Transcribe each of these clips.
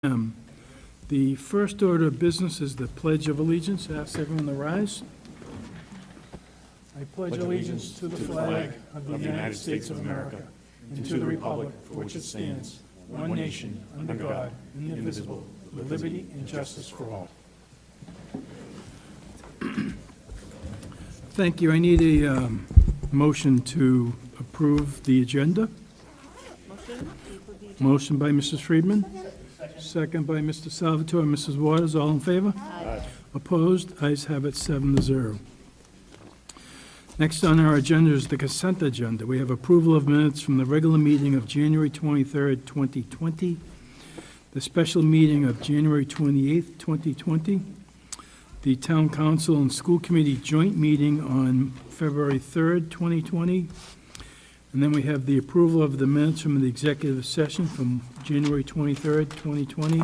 The first order of business is the Pledge of Allegiance. Ask everyone to rise. I pledge allegiance to the flag of the United States of America and to the republic for which it stands, one nation, under God, indivisible, with liberty and justice for all. Thank you. I need a motion to approve the agenda. Motion by Mrs. Friedman. Second by Mr. Salvatore. Mrs. Waters, all in favor? Aye. Opposed? Ayes have it, 7-0. Next on our agenda is the consent agenda. We have approval of minutes from the regular meeting of January 23rd, 2020, the special meeting of January 28th, 2020, the Town Council and School Committee joint meeting on February 3rd, 2020, and then we have the approval of the minutes from the executive session from January 23rd, 2020.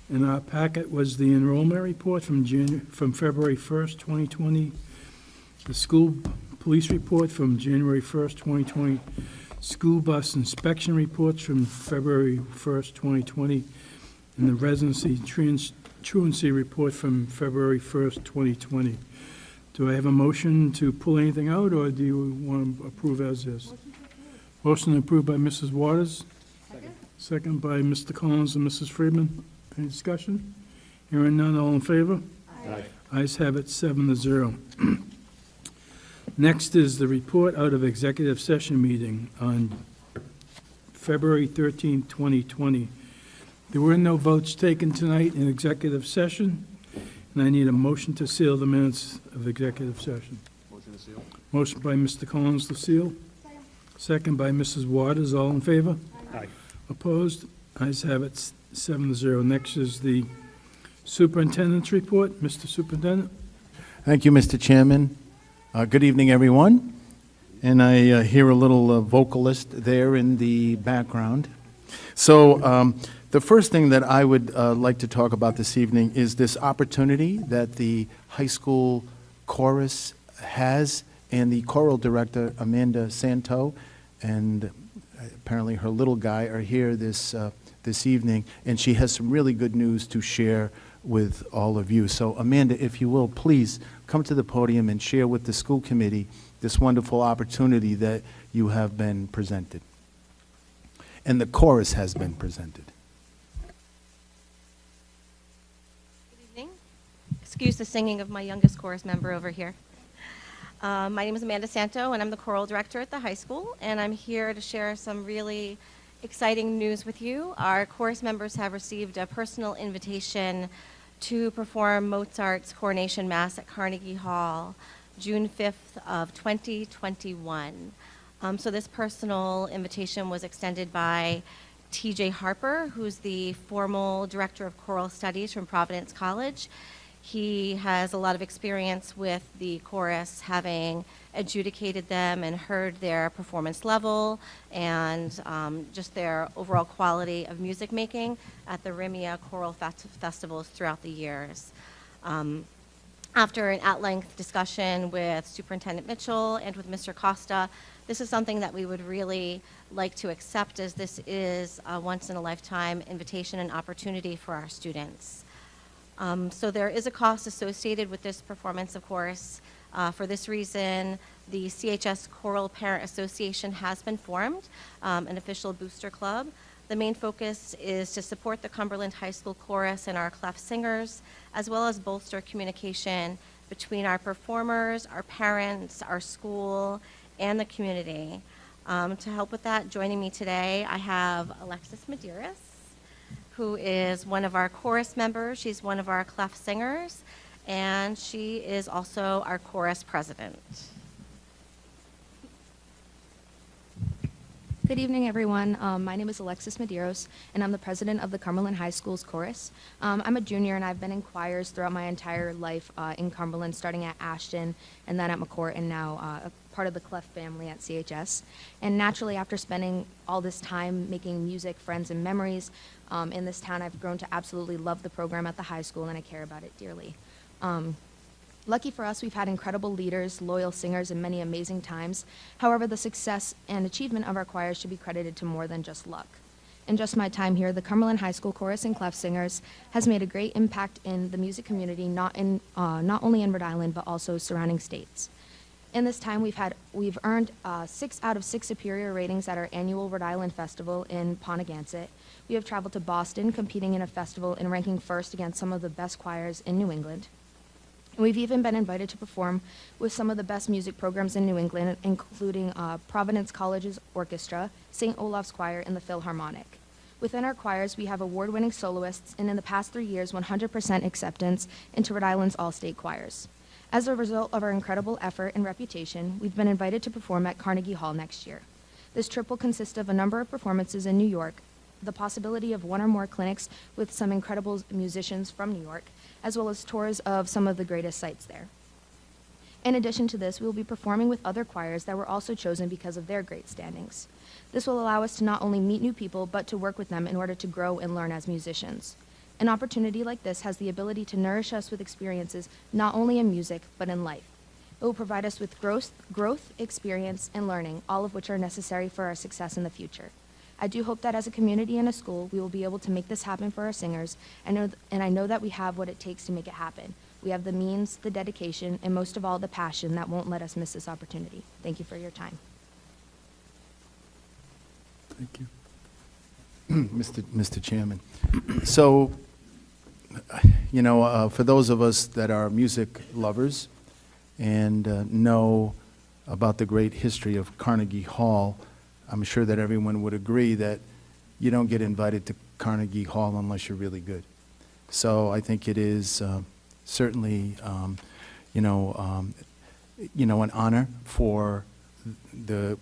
In our packet was the enrollment report from February 1st, 2020, the school police report from January 1st, 2020, school bus inspection reports from February 1st, 2020, and the residency truancy report from February 1st, 2020. Do I have a motion to pull anything out, or do you want to approve as is? Motion approved by Mrs. Waters. Second by Mr. Collins and Mrs. Friedman. Any discussion? Hearing none, all in favor? Aye. Ayes have it, 7-0. Next is the report out of executive session meeting on February 13, 2020. There were no votes taken tonight in executive session, and I need a motion to seal the minutes of executive session. Motion to seal. Motion by Mr. Collins to seal. Second by Mrs. Waters. All in favor? Aye. Opposed? Ayes have it, 7-0. Next is the superintendent's report. Mr. Superintendent? Thank you, Mr. Chairman. Good evening, everyone. And I hear a little vocalist there in the background. So the first thing that I would like to talk about this evening is this opportunity that the high school chorus has, and the choral director, Amanda Santo, and apparently her little guy are here this evening, and she has some really good news to share with all of you. So Amanda, if you will, please come to the podium and share with the school committee this wonderful opportunity that you have been presented. And the chorus has been presented. Good evening. Excuse the singing of my youngest chorus member over here. My name is Amanda Santo, and I'm the choral director at the high school, and I'm here to share some really exciting news with you. Our chorus members have received a personal invitation to perform Mozart's Coronation Mass at Carnegie Hall, June 5th of 2021. So this personal invitation was extended by T.J. Harper, who's the formal director of choral studies from Providence College. He has a lot of experience with the chorus, having adjudicated them and heard their performance level and just their overall quality of music making at the RIMIA choral festivals throughout the years. After an at-length discussion with Superintendent Mitchell and with Mr. Costa, this is something that we would really like to accept, as this is a once-in-a-lifetime invitation and opportunity for our students. So there is a cost associated with this performance, of course. For this reason, the CHS Choral Parent Association has been formed, an official booster club. The main focus is to support the Cumberland High School Chorus and our clef singers, as well as bolster communication between our performers, our parents, our school, and the community. To help with that, joining me today, I have Alexis Medeiros, who is one of our chorus members. She's one of our clef singers, and she is also our chorus president. Good evening, everyone. My name is Alexis Medeiros, and I'm the president of the Cumberland High School's chorus. I'm a junior, and I've been in choirs throughout my entire life in Cumberland, starting at Ashton, and then at McCourt, and now a part of the clef family at CHS. And naturally, after spending all this time making music, friends, and memories in this town, I've grown to absolutely love the program at the high school, and I care about it dearly. Lucky for us, we've had incredible leaders, loyal singers, and many amazing times. However, the success and achievement of our choir should be credited to more than just luck. In just my time here, the Cumberland High School Chorus and Clef Singers has made a great impact in the music community, not only in Rhode Island, but also surrounding states. In this time, we've earned 6 out of 6 superior ratings at our annual Rhode Island Festival in Ponegantsit. We have traveled to Boston, competing in a festival and ranking first against some of the best choirs in New England. And we've even been invited to perform with some of the best music programs in New England, including Providence College's Orchestra, St. Olaf's Choir, and the Philharmonic. Within our choirs, we have award-winning soloists, and in the past 3 years, 100% acceptance into Rhode Island's all-state choirs. As a result of our incredible effort and reputation, we've been invited to perform at Carnegie Hall next year. This trip will consist of a number of performances in New York, the possibility of 1 or more clinics with some incredible musicians from New York, as well as tours of some of the greatest sites there. In addition to this, we will be performing with other choirs that were also chosen because of their great standings. This will allow us to not only meet new people, but to work with them in order to grow and learn as musicians. An opportunity like this has the ability to nourish us with experiences not only in music, but in life. It will provide us with growth, experience, and learning, all of which are necessary for our success in the future. I do hope that as a community and a school, we will be able to make this happen for our singers, and I know that we have what it takes to make it happen. We have the means, the dedication, and most of all, the passion that won't let us miss this opportunity. Thank you for your time. Thank you. Mr. Chairman. So, for those of us that are music lovers and know about the great history of Carnegie Hall, I'm sure that everyone would agree that you don't get invited to Carnegie Hall unless you're really good. So I think it is certainly, an honor for the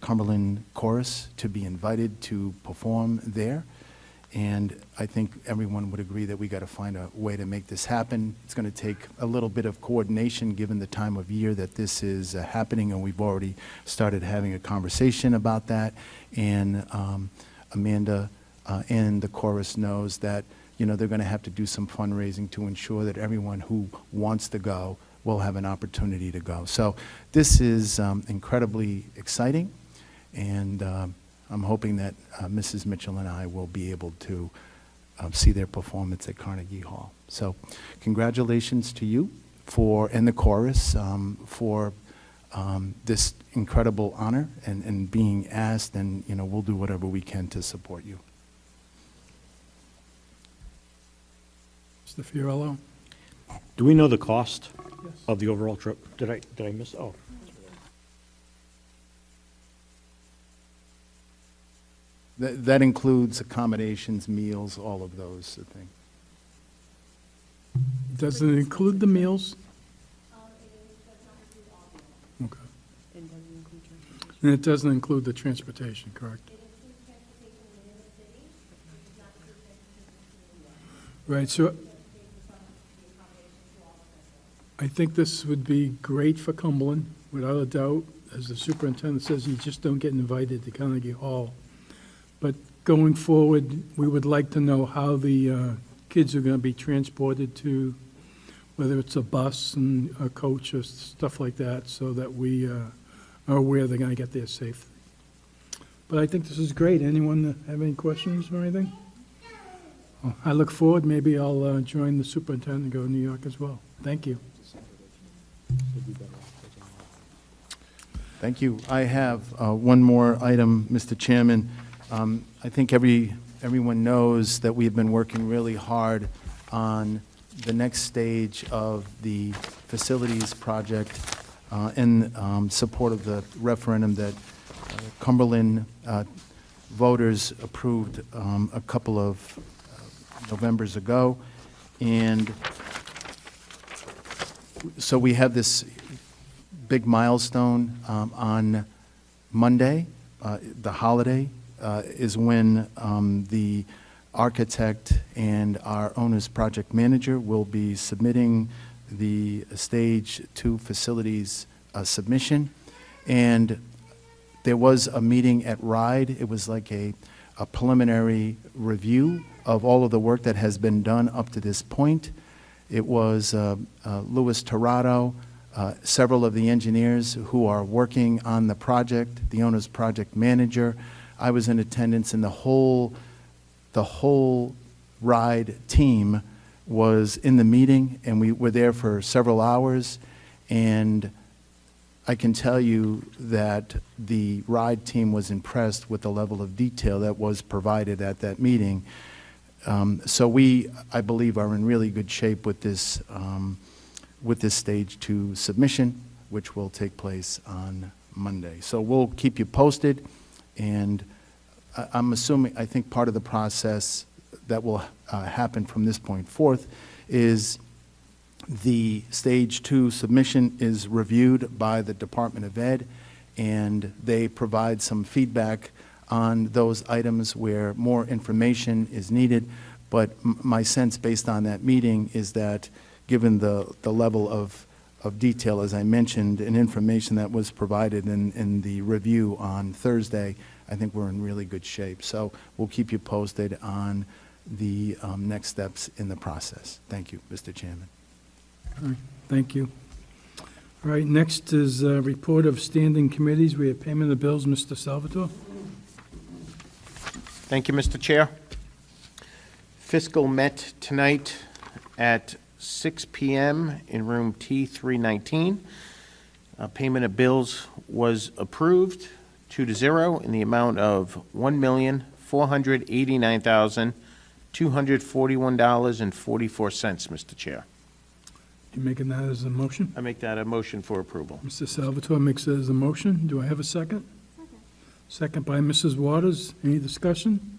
Cumberland Chorus to be invited to perform there. And I think everyone would agree that we got to find a way to make this happen. It's going to take a little bit of coordination given the time of year that this is happening, and we've already started having a conversation about that. And Amanda and the chorus knows that they're going to have to do some fundraising to ensure that everyone who wants to go will have an opportunity to go. So this is incredibly exciting, and I'm hoping that Mrs. Mitchell and I will be able to see their performance at Carnegie Hall. So congratulations to you and the chorus for this incredible honor and being asked, and we'll do whatever we can to support you. Mr. Fiorello? Do we know the cost of the overall trip? Did I miss? Oh. That includes accommodations, meals, all of those things. Does it include the meals? Okay. And it doesn't include the transportation, correct? Right, so I think this would be great for Cumberland, without a doubt. As the superintendent says, you just don't get invited to Carnegie Hall. But going forward, we would like to know how the kids are going to be transported to, whether it's a bus and a coach or stuff like that, so that we are aware they're going to get there safely. But I think this is great. Anyone have any questions or anything? Well, I look forward. Maybe I'll join the superintendent and go to New York as well. Thank you. Thank you. I have one more item, Mr. Chairman. I think everyone knows that we've been working really hard on the next stage of the facilities project in support of the referendum that Cumberland voters approved a couple of Novembers ago. And so we have this big milestone on Monday, the holiday, is when the architect and our owner's project manager will be submitting the Stage 2 facilities submission. And there was a meeting at RIDE. It was like a preliminary review of all of the work that has been done up to this point. It was Louis Torrado, several of the engineers who are working on the project, the owner's project manager, I was in attendance, and the whole ride team was in the meeting, and we were there for several hours, and I can tell you that the ride team was impressed with the level of detail that was provided at that meeting. So we, I believe, are in really good shape with this stage 2 submission, which will take place on Monday. So we'll keep you posted, and I'm assuming, I think part of the process that will happen from this point forth is the stage 2 submission is reviewed by the Department of Ed, and they provide some feedback on those items where more information is needed. But my sense, based on that meeting, is that given the level of detail, as I mentioned, and information that was provided in the review on Thursday, I think we're in really good shape. So we'll keep you posted on the next steps in the process. Thank you, Mr. Chairman. All right, thank you. All right, next is a report of standing committees. We have payment of bills. Mr. Salvatore? Thank you, Mr. Chair. Fiscal met tonight at 6 p.m. in room T319. Payment of bills was approved 2-0 in the amount of $1,489,241.44, Mr. Chair. You making that as a motion? I make that a motion for approval. Mr. Salvatore makes it as a motion. Do I have a second? Second by Mrs. Waters. Any discussion?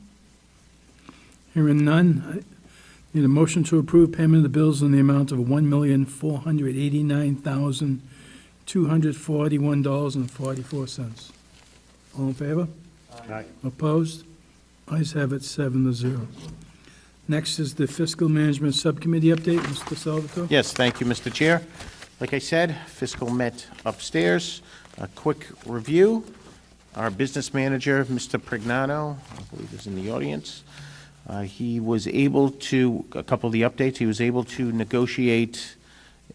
Hearing none. I need a motion to approve payment of the bills in the amount of $1,489,241.44. All in favor? Aye. Opposed? Ayes have it, 7-0. Next is the Fiscal Management Subcommittee update. Mr. Salvatore? Yes, thank you, Mr. Chair. Like I said, fiscal met upstairs. A quick review. Our business manager, Mr. Prignano, I believe is in the audience. He was able to, a couple of the updates, he was able to negotiate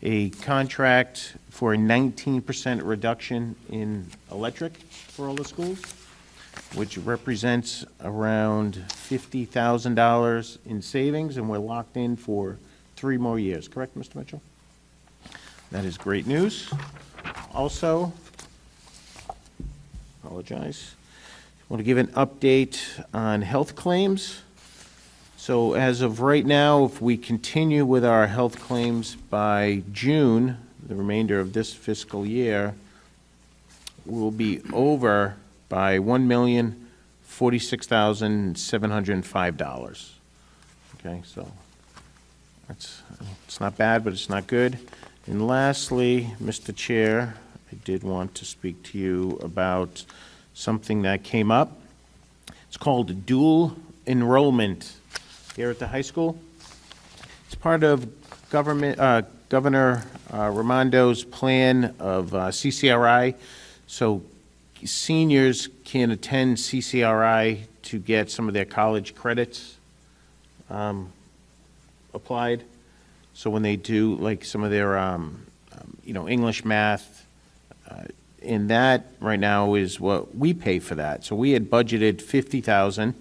a contract for a 19% reduction in electric for all the schools, which represents around $50,000 in savings, and we're locked in for 3 more years. Correct, Mr. Mitchell? That is great news. Also, apologize, I want to give an update on health claims. So as of right now, if we continue with our health claims by June, the remainder of this fiscal year, we'll be over by $1,046,705. Okay, so it's not bad, but it's not good. And lastly, Mr. Chair, I did want to speak to you about something that came up. It's called dual enrollment here at the high school. It's part of Governor Raimondo's plan of CCRI. So seniors can attend CCRI to get some of their college credits applied. So when they do like some of their, English, math, and that right now is what we pay for that. So we had budgeted $50,000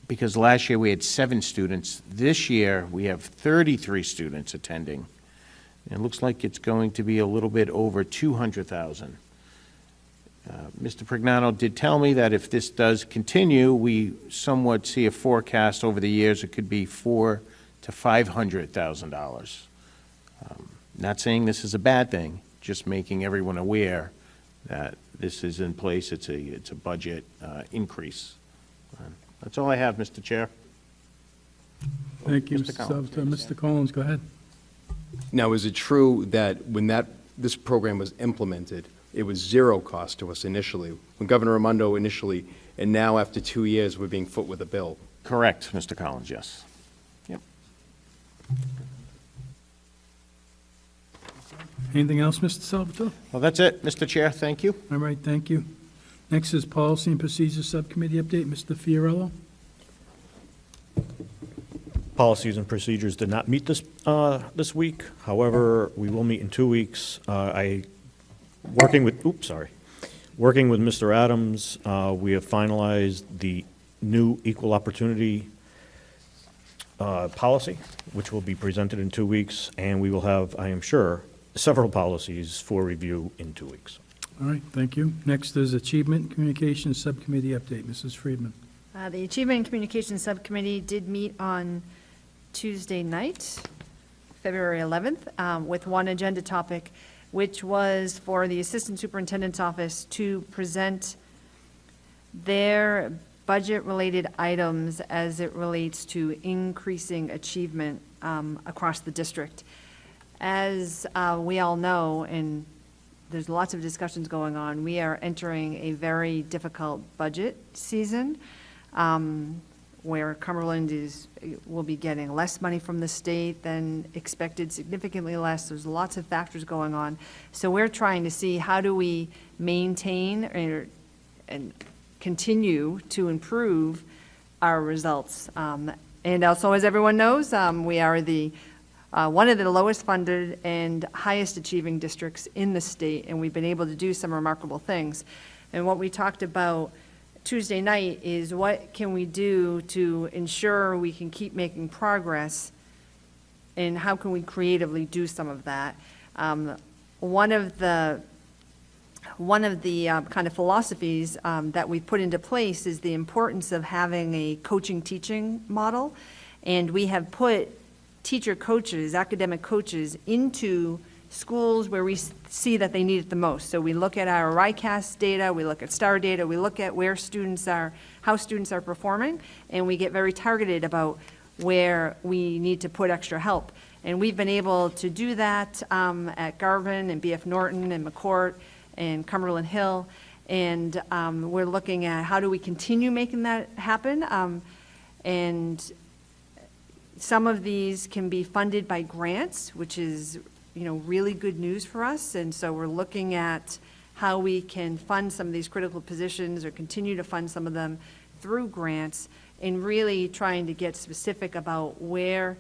because last year we had 7 students. This year we have 33 students attending. And it looks like it's going to be a little bit over $200,000. Mr. Prignano did tell me that if this does continue, we somewhat see a forecast over the years. It could be $400,000 to $500,000. Not saying this is a bad thing, just making everyone aware that this is in place. It's a budget increase. That's all I have, Mr. Chair. Thank you, Mr. Mr. Collins. Salvatore. Mr. Collins, go ahead. Now, is it true that when this program was implemented, it was zero cost to us initially, when Governor Raimondo initially, and now after 2 years, we're being foot with a bill? Correct, Mr. Collins, yes. Yep. Anything else, Mr. Salvatore? Well, that's it, Mr. Chair. Thank you. All right, thank you. Next is Policy and Procedures Subcommittee update. Mr. Fiorello? Policies and procedures did not meet this week. However, we will meet in 2 weeks. Working Working with Mr. Adams, we have finalized the new equal opportunity policy, which will be presented in 2 weeks, and we will have, I am sure, several policies for review in 2 weeks. All right, thank you. Next is Achievement and Communications Subcommittee update. Mrs. Friedman. The Achievement and Communications Subcommittee did meet on Tuesday night, February 11th, with one agenda topic, which was for the Assistant Superintendent's Office to present their budget-related items as it relates to increasing achievement across the district. As we all know, and there's lots of discussions going on, we are entering a very difficult budget season, where Cumberland will be getting less money from the state than expected, significantly less. There's lots of factors going on. So we're trying to see how do we maintain and continue to improve our results. And also, as everyone knows, we are one of the lowest funded and highest achieving districts in the state, and we've been able to do some remarkable things. And what we talked about Tuesday night is what can we do to ensure we can keep making progress, and how can we creatively do some of that. One of the kind of philosophies that we put into place is the importance of having a coaching teaching model, and we have put teacher coaches, academic coaches, into schools where we see that they need it the most. So we look at our RICAS data, we look at STAR data, we look at where students are, how students are performing, and we get very targeted about where we need to put extra help. And we've been able to do that at Garvin and BF Norton and McCourt and Cumberland Hill. And we're looking at how do we continue making that happen. And some of these can be funded by grants, which is really good news for us. And so we're looking at how we can fund some of these critical positions or continue to fund some of them through grants, and really trying to get specific about where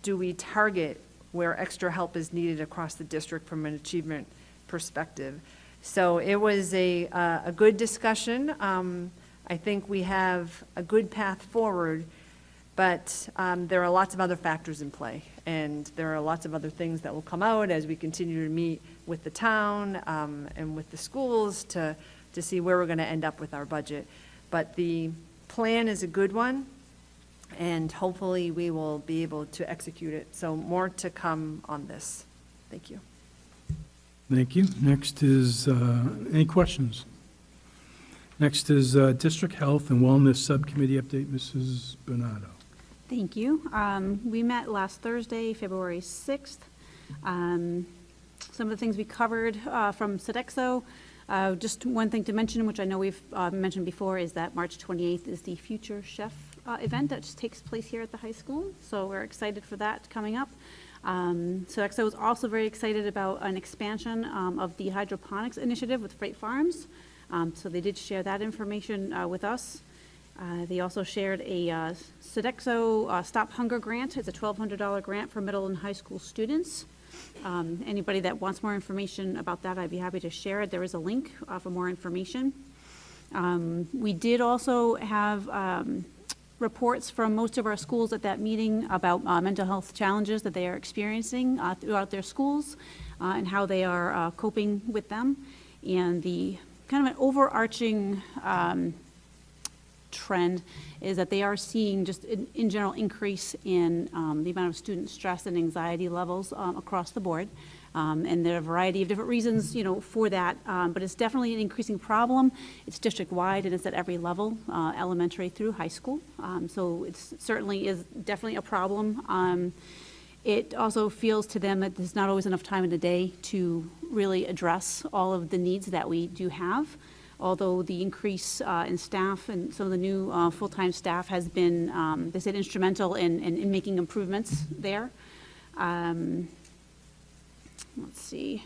do we target where extra help is needed across the district from an achievement perspective. So it was a good discussion. I think we have a good path forward, but there are lots of other factors in play, and there are lots of other things that will come out as we continue to meet with the town and with the schools to see where we're going to end up with our budget. But the plan is a good one, and hopefully we will be able to execute it. So more to come on this. Thank you. Thank you. Next is, any questions? Next is District Health and Wellness Subcommittee update. Mrs. Bernardo. Thank you. We met last Thursday, February 6th. Some of the things we covered from Sodexo, just one thing to mention, which I know we've mentioned before, is that March 28th is the Future Chef event that just takes place here at the high school. So we're excited for that coming up. Sodexo is also very excited about an expansion of the hydroponics initiative with Freight Farms. So they did share that information with us. They also shared a Sodexo Stop Hunger grant. It's a $1,200 grant for middle and high school students. Anybody that wants more information about that, I'd be happy to share it. There is a link for more information. We did also have reports from most of our schools at that meeting about mental health challenges that they are experiencing throughout their schools and how they are coping with them. And the kind of an overarching trend is that they are seeing just in general increase in the amount of student stress and anxiety levels across the board. And there are a variety of different reasons, for that, but it's definitely an increasing problem. It's district-wide, and it's at every level, elementary through high school. So it certainly is definitely a problem. It also feels to them that there's not always enough time in the day to really address all of the needs that we do have. Although the increase in staff and some of the new full-time staff has been, they said, instrumental in making improvements there. Let's see,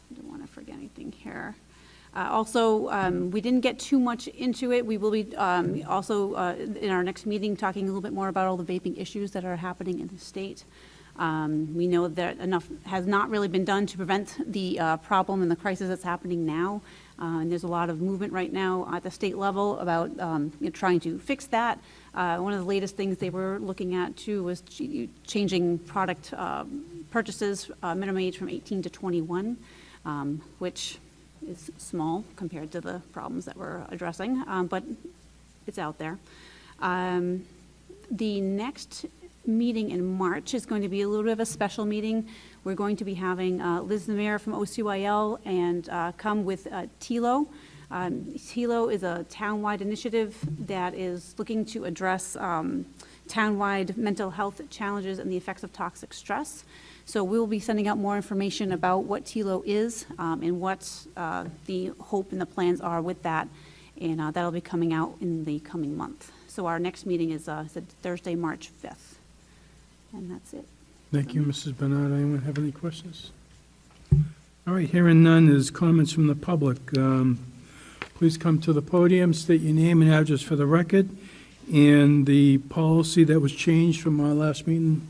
I don't want to forget anything here. Also, we didn't get too much into it. We will be also in our next meeting talking a little bit more about all the vaping issues that are happening in the state. We know that enough has not really been done to prevent the problem and the crisis that's happening now. And there's a lot of movement right now at the state level about trying to fix that. One of the latest things they were looking at too was changing product purchases minimum age from 18 to 21, which is small compared to the problems that we're addressing, but it's out there. The next meeting in March is going to be a little bit of a special meeting. We're going to be having Liz the mayor from OCYL and come with TILO. TILO is a townwide initiative that is looking to address townwide mental health challenges and the effects of toxic stress. So we'll be sending out more information about what TILO is and what the hope and the plans are with that, and that'll be coming out in the coming month. So our next meeting is Thursday, March 5th, and that's it. Thank you, Mrs. Bernard. Anyone have any questions? All right, hearing none, is comments from the public. Please come to the podium, state your name and address for the record. And the policy that was changed from our last meeting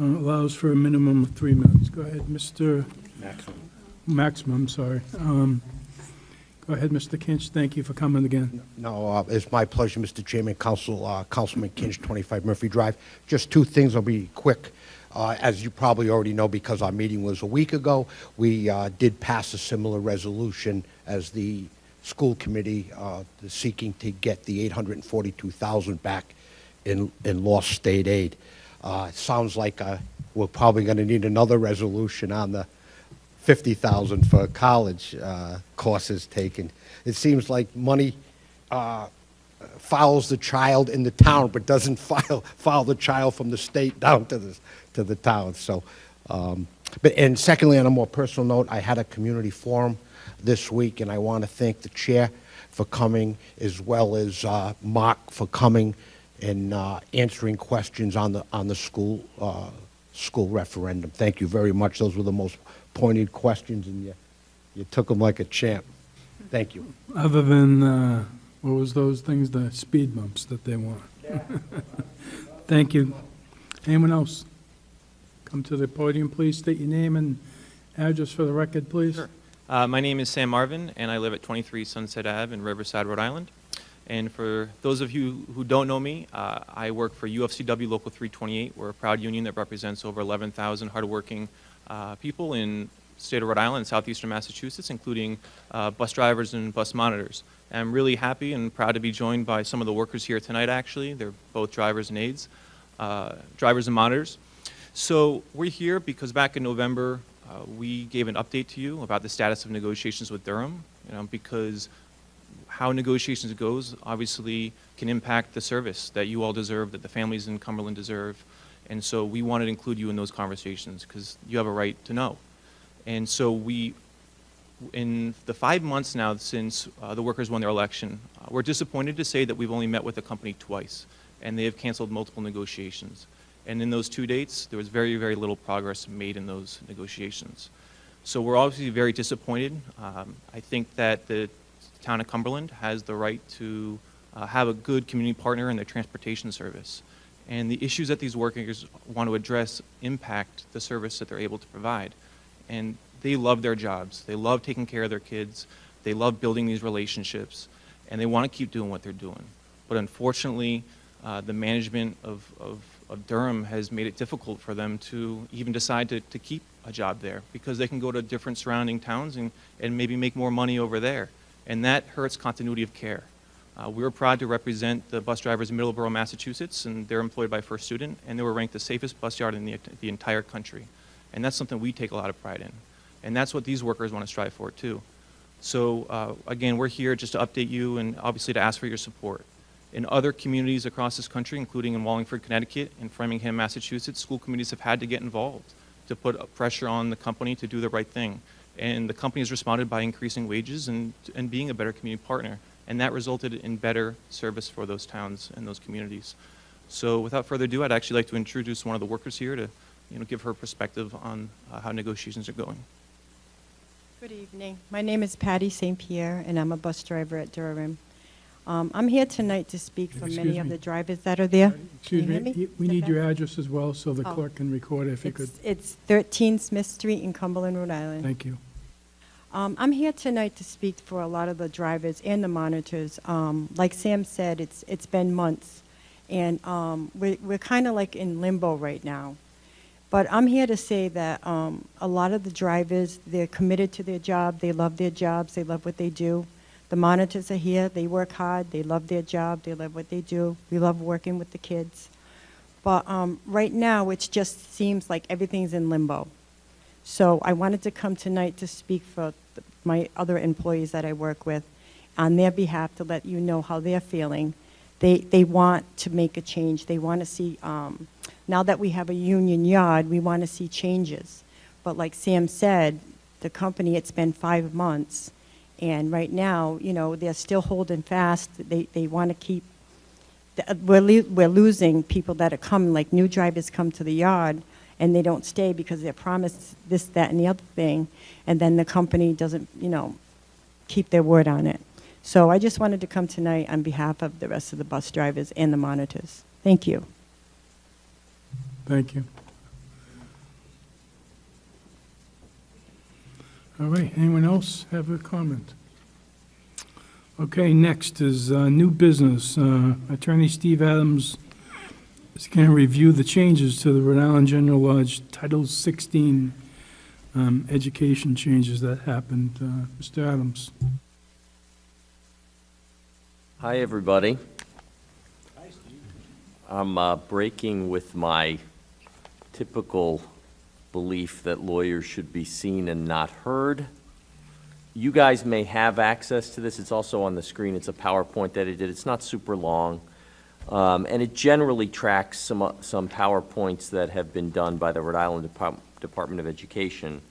allows for a minimum of 3 minutes. Go ahead, Mr. Maximum, sorry. Go ahead, Mr. Kinch. Thank you for coming again. No, it's my pleasure, Mr. Chairman. Councilman Kinch, 25 Murphy Drive. Just two things. I'll be quick. As you probably already know, because our meeting was a week ago, we did pass a similar resolution as the school committee seeking to get the $842,000 back in lost state aid. It sounds like we're probably going to need another resolution on the $50,000 for college courses taken. It seems like money follows the child in the town, but doesn't follow the child from the state down to the town. So, and secondly, on a more personal note, I had a community forum this week, and I want to thank the chair for coming, as well as Mark for coming and answering questions on the school referendum. Thank you very much. Those were the most pointed questions, and you took them like a champ. Thank you. Other than, what was those things, the speed bumps that they want? Thank you. Anyone else? Come to the podium, please. State your name and address for the record, please. Sure. My name is Sam Marvin, and I live at 23 Sunset Ave in Riverside, Rhode Island. And for those of you who don't know me, I work for UFCW Local 328. We're a proud union that represents over 11,000 hardworking people in the state of Rhode Island and southeastern Massachusetts, including bus drivers and bus monitors. And I'm really happy and proud to be joined by some of the workers here tonight, actually. They're both drivers and aides, drivers and monitors. So we're here because back in November, we gave an update to you about the status of negotiations with Durham, because how negotiations goes obviously can impact the service that you all deserve, that the families in Cumberland deserve. And so we wanted to include you in those conversations because you have a right to know. And so in the 5 months now since the workers won their election, we're disappointed to say that we've only met with the company twice, and they have canceled multiple negotiations. And in those 2 dates, there was very, very little progress made in those negotiations. So we're obviously very disappointed. I think that the town of Cumberland has the right to have a good community partner in their transportation service. And the issues that these workers want to address impact the service that they're able to provide. And they love their jobs. They love taking care of their kids. They love building these relationships. And they want to keep doing what they're doing. But unfortunately, the management of Durham has made it difficult for them to even decide to keep a job there, because they can go to different surrounding towns and maybe make more money over there. And that hurts continuity of care. We're proud to represent the bus drivers in Middleborough, Massachusetts, and they're employed by First Student, and they were ranked the safest bus yard in the entire country. And that's something we take a lot of pride in. And that's what these workers want to strive for, too. So, again, we're here just to update you and obviously to ask for your support. In other communities across this country, including in Wallingford, Connecticut, and Framingham, Massachusetts, school committees have had to get involved to put pressure on the company to do the right thing. And the company has responded by increasing wages and being a better community partner. And that resulted in better service for those towns and those communities. So without further ado, I'd actually like to introduce one of the workers here to give her perspective on how negotiations are going. Good evening. My name is Patty St. Pierre, and I'm a bus driver at Durham. I'm here tonight to speak for Excuse many of me. the drivers that are there. Excuse Can you hear me, me? we Is that need your better? address as well, so the Oh. clerk can record it if you could. It's 13 Smith Street in Cumberland, Rhode Island. Thank you. I'm here tonight to speak for a lot of the drivers and the monitors. Like Sam said, it's been months, and we're kind of like in limbo right now. But I'm here to say that a lot of the drivers, they're committed to their job, they love their jobs, they love what they do. The monitors are here, they work hard, they love their job, they love what they do. We love working with the kids. But right now, it just seems like everything's in limbo. So I wanted to come tonight to speak for my other employees that I work with on their behalf to let you know how they're feeling. They want to make a change. They want to see, now that we have a union yard, we want to see changes. But like Sam said, the company, it's been 5 months. And right now, you know, they're still holding fast. They want to keep, we're losing people that are coming, like new drivers come to the yard, and they don't stay because they're promised this, that, and the other thing, and then the company doesn't, you know, keep their word on it. So I just wanted to come tonight on behalf of the rest of the bus drivers and the monitors. Thank you. Thank you. All right, anyone else have a comment? Okay, next is new business. Attorney Steve Adams is going to review the changes to the Rhode Island General Lodge Title 16 education changes that happened. Mr. Adams. Hi, everybody. I'm breaking with my typical belief that lawyers should be seen and not heard. You guys may have access to this. It's also on the screen. It's a PowerPoint that I did. It's not super long. And it generally tracks some PowerPoints that have been done by the Rhode Island Department of Education.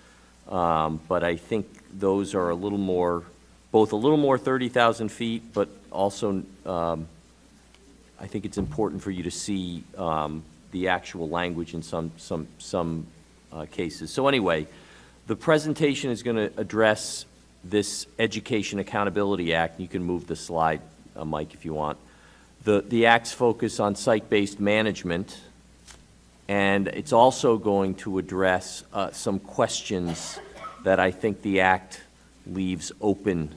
But I think those are a little more, both a little more 30,000 feet, but also I think it's important for you to see the actual language in some cases. So anyway, the presentation is going to address this Education Accountability Act. You can move the slide, Mike, if you want. The Act's focus on site-based management, and it's also going to address some questions that I think the Act leaves open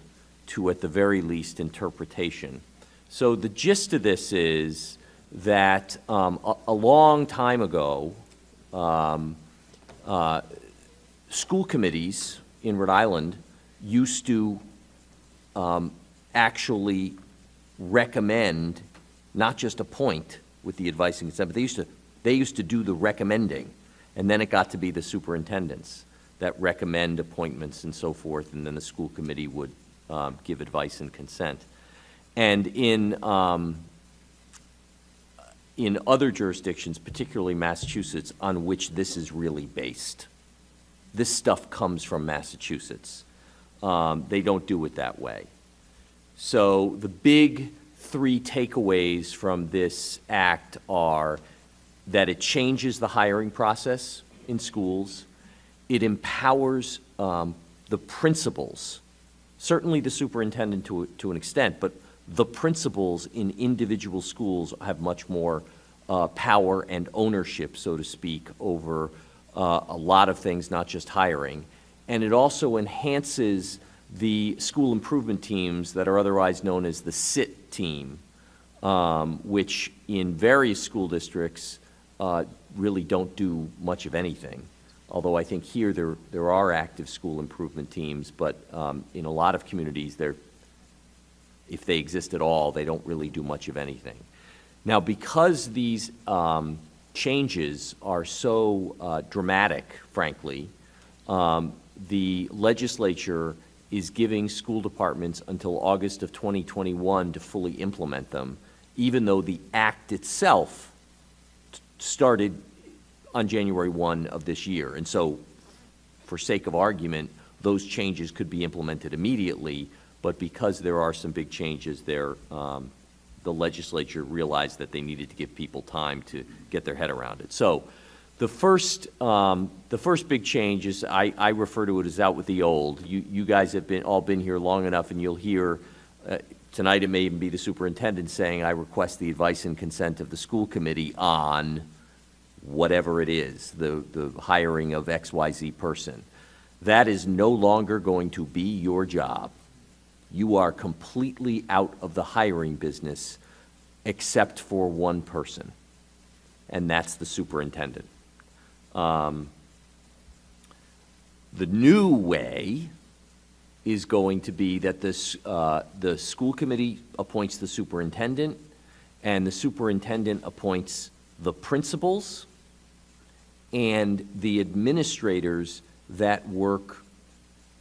to, at the very least, interpretation. So the gist of this is that a long time ago, school committees in Rhode Island used to actually recommend, not just appoint with the advice and consent, but they used to do the recommending, and then it got to be the superintendents that recommend appointments and so forth, and then the school committee would give advice and consent. And in other jurisdictions, particularly Massachusetts, on which this is really based, this stuff comes from Massachusetts. They don't do it that way. So the big 3 takeaways from this act are that it changes the hiring process in schools. It empowers the principals, certainly the superintendent to an extent, but the principals in individual schools have much more power and ownership, so to speak, over a lot of things, not just hiring. And it also enhances the school improvement teams that are otherwise known as the SIT team, which in various school districts really don't do much of anything. Although I think here there are active school improvement teams, but in a lot of communities, if they exist at all, they don't really do much of anything. Now, because these changes are so dramatic, frankly, the legislature is giving school departments until August of 2021 to fully implement them, even though the act itself started on January 1 of this year. And so, for sake of argument, those changes could be implemented immediately, but because there are some big changes there, the legislature realized that they needed to give people time to get their head around it. So the first big change is, I refer to it as out with the old. You guys have all been here long enough, and you'll hear Tonight, it may even be the superintendent saying, I request the advice and consent of the school committee on whatever it is, the hiring of XYZ person. That is no longer going to be your job. You are completely out of the hiring business except for one person, and that's the superintendent. The new way is going to be that the school committee appoints the superintendent, and the superintendent appoints the principals and the administrators that work,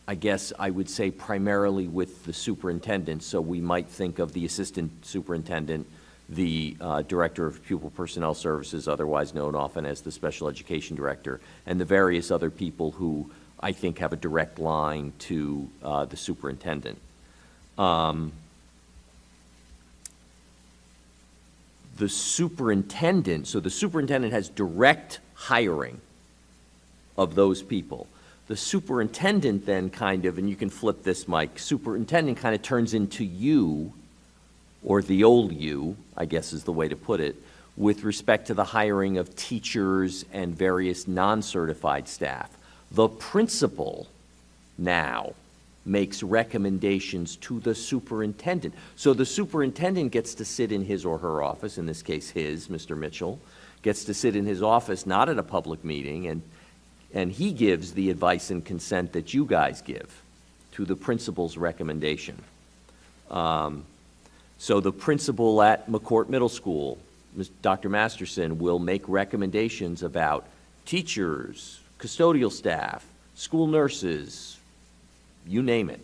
I guess I would say, primarily with the superintendent. So we might think of the assistant superintendent, the director of pupil personnel services, otherwise known often as the special education director, and the various other people who I think have a direct line to the superintendent. The superintendent, so the superintendent has direct hiring of those people. The superintendent then kind of, and you can flip this, Mike, superintendent kind of turns into you, or the old you, I guess is the way to put it, with respect to the hiring of teachers and various non-certified staff. The principal now makes recommendations to the superintendent. So the superintendent gets to sit in his or her office, in this case his, Mr. Mitchell, gets to sit in his office, not at a public meeting, and he gives the advice and consent that you guys give to the principal's recommendation. So the principal at McCourt Middle School, Dr. Masterson, will make recommendations about teachers, custodial staff, school nurses, you name it.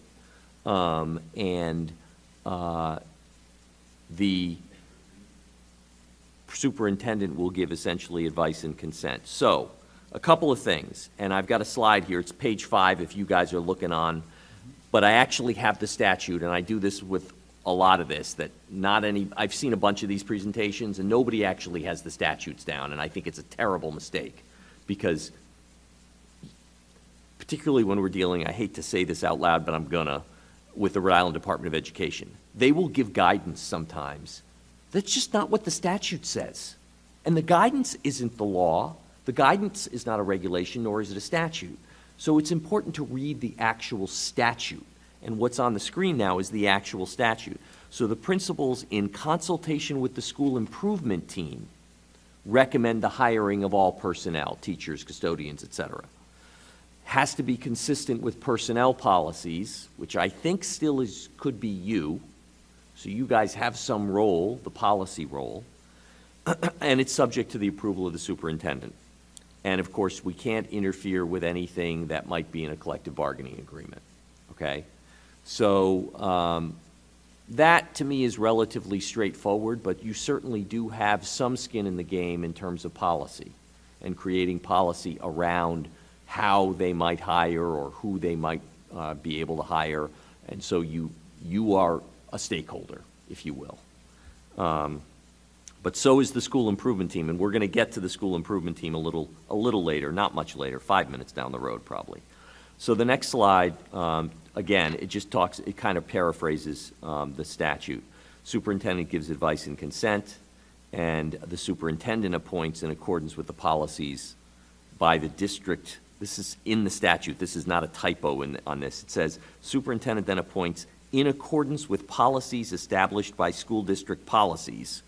The superintendent will give essentially advice and consent. So, a couple of things, and I've got a slide here. It's page 5 if you guys are looking on, but I actually have the statute, and I do this with a lot of this, that I've seen a bunch of these presentations, and nobody actually has the statutes down, and I think it's a terrible mistake, because particularly when we're dealing, I hate to say this out loud, but I'm gonna, with the Rhode Island Department of Education. They will give guidance sometimes. That's just not what the statute says. And the guidance isn't the law. The guidance is not a regulation, nor is it a statute. So it's important to read the actual statute. And what's on the screen now is the actual statute. So the principals, in consultation with the school improvement team, recommend the hiring of all personnel, teachers, custodians, et cetera. Has to be consistent with personnel policies, which I think still could be you. So you guys have some role, the policy role, and it's subject to the approval of the superintendent. And of course, we can't interfere with anything that might be in a collective bargaining agreement, okay? So that to me is relatively straightforward, but you certainly do have some skin in the game in terms of policy and creating policy around how they might hire or who they might be able to hire. And so you are a stakeholder, if you will. But so is the school improvement team, and we're going to get to the school improvement team a little later, not much later, 5 minutes down the road probably. So the next slide, again, it kind of paraphrases the statute. Superintendent gives advice and consent, and the superintendent appoints in accordance with the policies by the district. This is in the statute. This is not a typo on this. It says, superintendent then appoints in accordance with policies established by school district policies.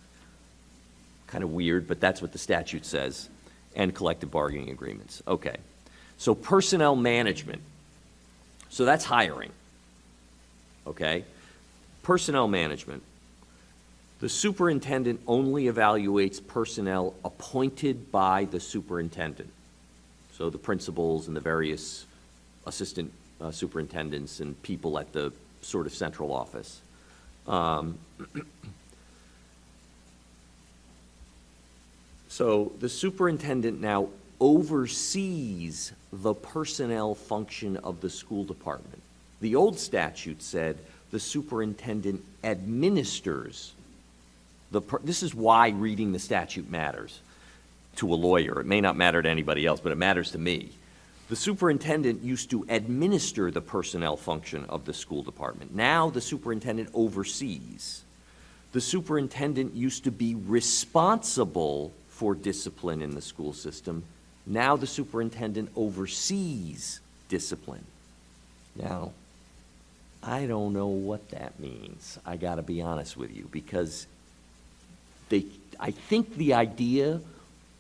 Kind of weird, but that's what the statute says, and collective bargaining agreements. Okay. So personnel management. So that's hiring. Okay? Personnel management. The superintendent only evaluates personnel appointed by the superintendent. So the principals and the various assistant superintendents and people at the sort of central office. So the superintendent now oversees the personnel function of the school department. The old statute said the superintendent administers this is why reading the statute matters to a lawyer. It may not matter to anybody else, but it matters to me. The superintendent used to administer the personnel function of the school department. Now the superintendent oversees. The superintendent used to be responsible for discipline in the school system. Now the superintendent oversees discipline. Now, I don't know what that means, I gotta be honest with you, because I think the idea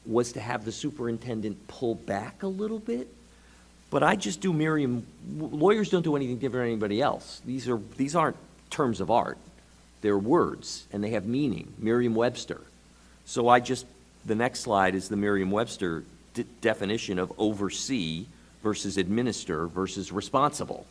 was to have the superintendent pull back a little bit, but I just do lawyers don't do anything different than anybody else. These aren't terms of art. They're words, and they have meaning, Merriam-Webster. So the next slide is the Merriam-Webster definition of oversee versus administer versus responsible.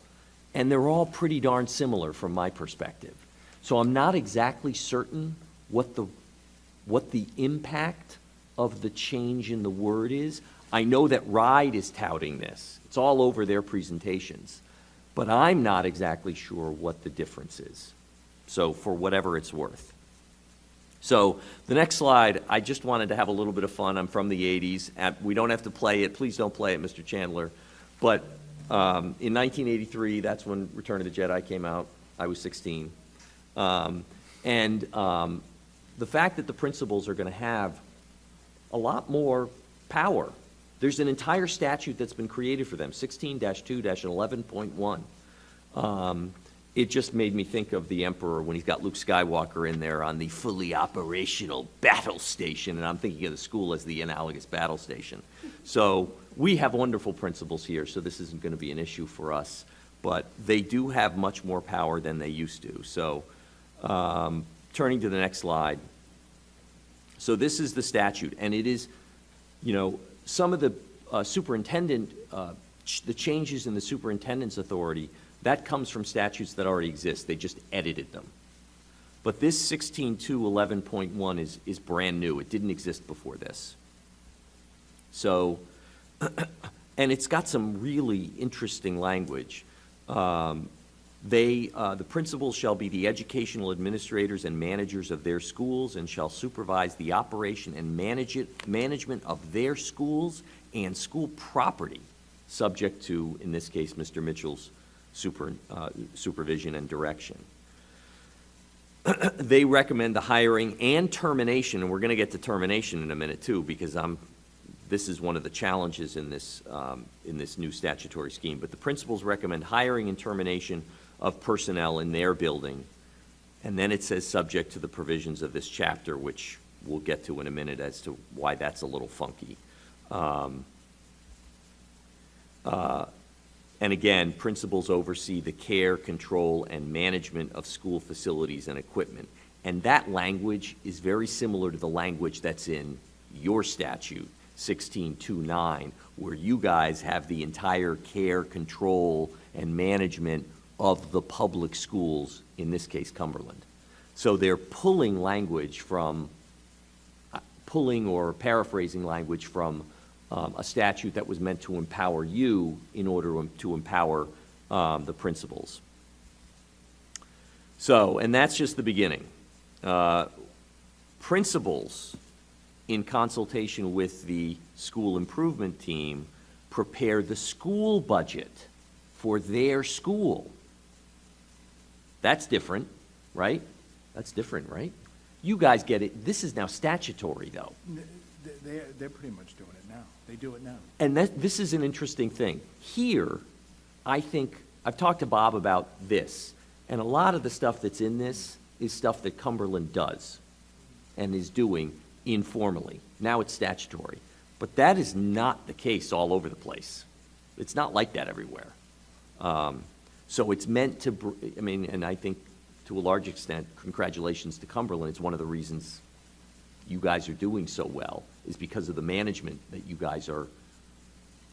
And they're all pretty darn similar from my perspective. So I'm not exactly certain what the impact of the change in the word is. I know that RIDE is touting this. It's all over their presentations. But I'm not exactly sure what the difference is. So for whatever it's worth. So the next slide, I just wanted to have a little bit of fun. I'm from the 80s. We don't have to play it. Please don't play it, Mr. Chandler. But in 1983, that's when Return of the Jedi came out. I was 16. The fact that the principals are going to have a lot more power. There's an entire statute that's been created for them, 16-2-11.1. It just made me think of the Emperor when he's got Luke Skywalker in there on the fully operational battle station, and I'm thinking of the school as the analogous battle station. So we have wonderful principals here, so this isn't going to be an issue for us, but they do have much more power than they used to. So turning to the next slide. So this is the statute, and it is, some of the superintendent, the changes in the superintendent's authority, that comes from statutes that already exist. They just edited them. But this 16-2-11.1 is brand new. It didn't exist before this. So, and it's got some really interesting language. The principals shall be the educational administrators and managers of their schools and shall supervise the operation and management of their schools and school property, subject to, in this case, Mr. Mitchell's supervision and direction. They recommend the hiring and termination, and we're going to get to termination in a minute too, because this is one of the challenges in this new statutory scheme. But the principals recommend hiring and termination of personnel in their building, and then it says subject to the provisions of this chapter, which we'll get to in a minute as to why that's a little funky. And again, principals oversee the care, control, and management of school facilities and equipment. And that language is very similar to the language that's in your statute, 16-2-9, where you guys have the entire care, control, and management of the public schools, in this case, Cumberland. So they're pulling or paraphrasing language from a statute that was meant to empower you in order to empower the principals. So, and that's just the beginning. Principals, in consultation with the school improvement team, prepare the school budget for their school. That's different, right? That's different, right? You guys get it. This is now statutory, though. They're pretty much doing it now. They do it now. And this is an interesting thing. Here, I think, I've talked to Bob about this, and a lot of the stuff that's in this is stuff that Cumberland does and is doing informally. Now it's statutory. But that is not the case all over the place. It's not like that everywhere. So it's meant to, and I think to a large extent, congratulations to Cumberland. It's one of the reasons you guys are doing so well, is because of the management that you guys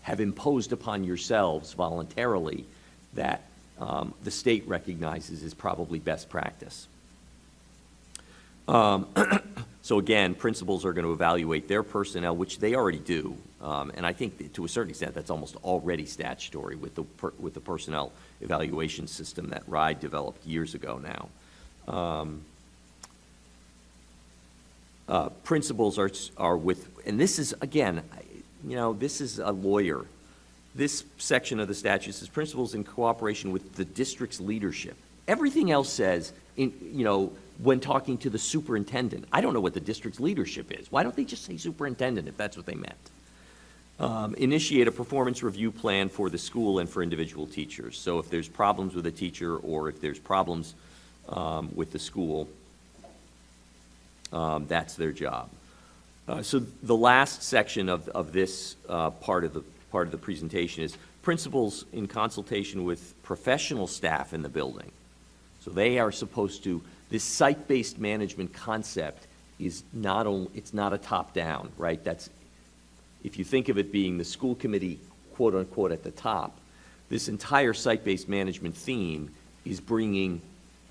have imposed upon yourselves voluntarily that the state recognizes is probably best practice. So again, principals are going to evaluate their personnel, which they already do, and I think to a certain extent that's almost already statutory with the personnel evaluation system that RIDE developed years ago now. Principals are with, and this is, again, this is a lawyer, this section of the statute says principals in cooperation with the district's leadership. Everything else says, when talking to the superintendent. I don't know what the district's leadership is. Why don't they just say superintendent if that's what they meant? Initiate a performance review plan for the school and for individual teachers. So if there's problems with a teacher or if there's problems with the school, that's their job. So the last section of this part of the presentation is principals in consultation with professional staff in the building. So they are supposed to, this site-based management concept is not only, it's not a top-down, right? That's, if you think of it being the school committee, quote-unquote, at the top, this entire site-based management theme is bringing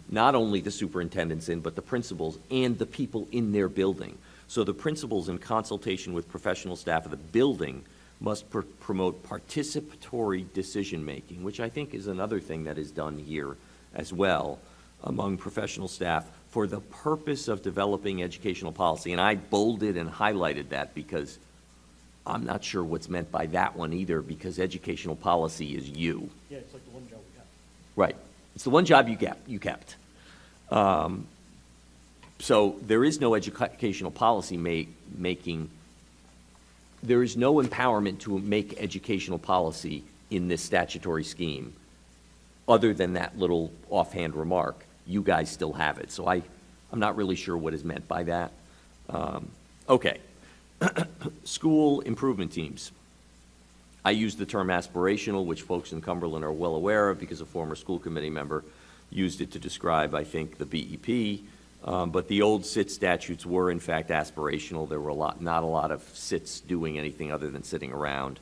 not only the superintendents in, but the principals and the people in their building. So the principals, in consultation with professional staff of the building, must promote participatory decision-making, which I think is another thing that is done here as well among professional staff for the purpose of developing educational policy. And I bolded and highlighted that because I'm not sure what's meant by that one either, because educational policy is you. Yeah, it's like the one job we got. Right. It's the one job you kept. So there is no educational policy making. There is no empowerment to make educational policy in this statutory scheme, other than that little offhand remark. You guys still have it. So I'm not really sure what is meant by that. Okay. School improvement teams. I use the term aspirational, which folks in Cumberland are well aware of because a former school committee member used it to describe, I think, the BEP. But the old SIT statutes were, in fact, aspirational. There were not a lot of SITs doing anything other than sitting around.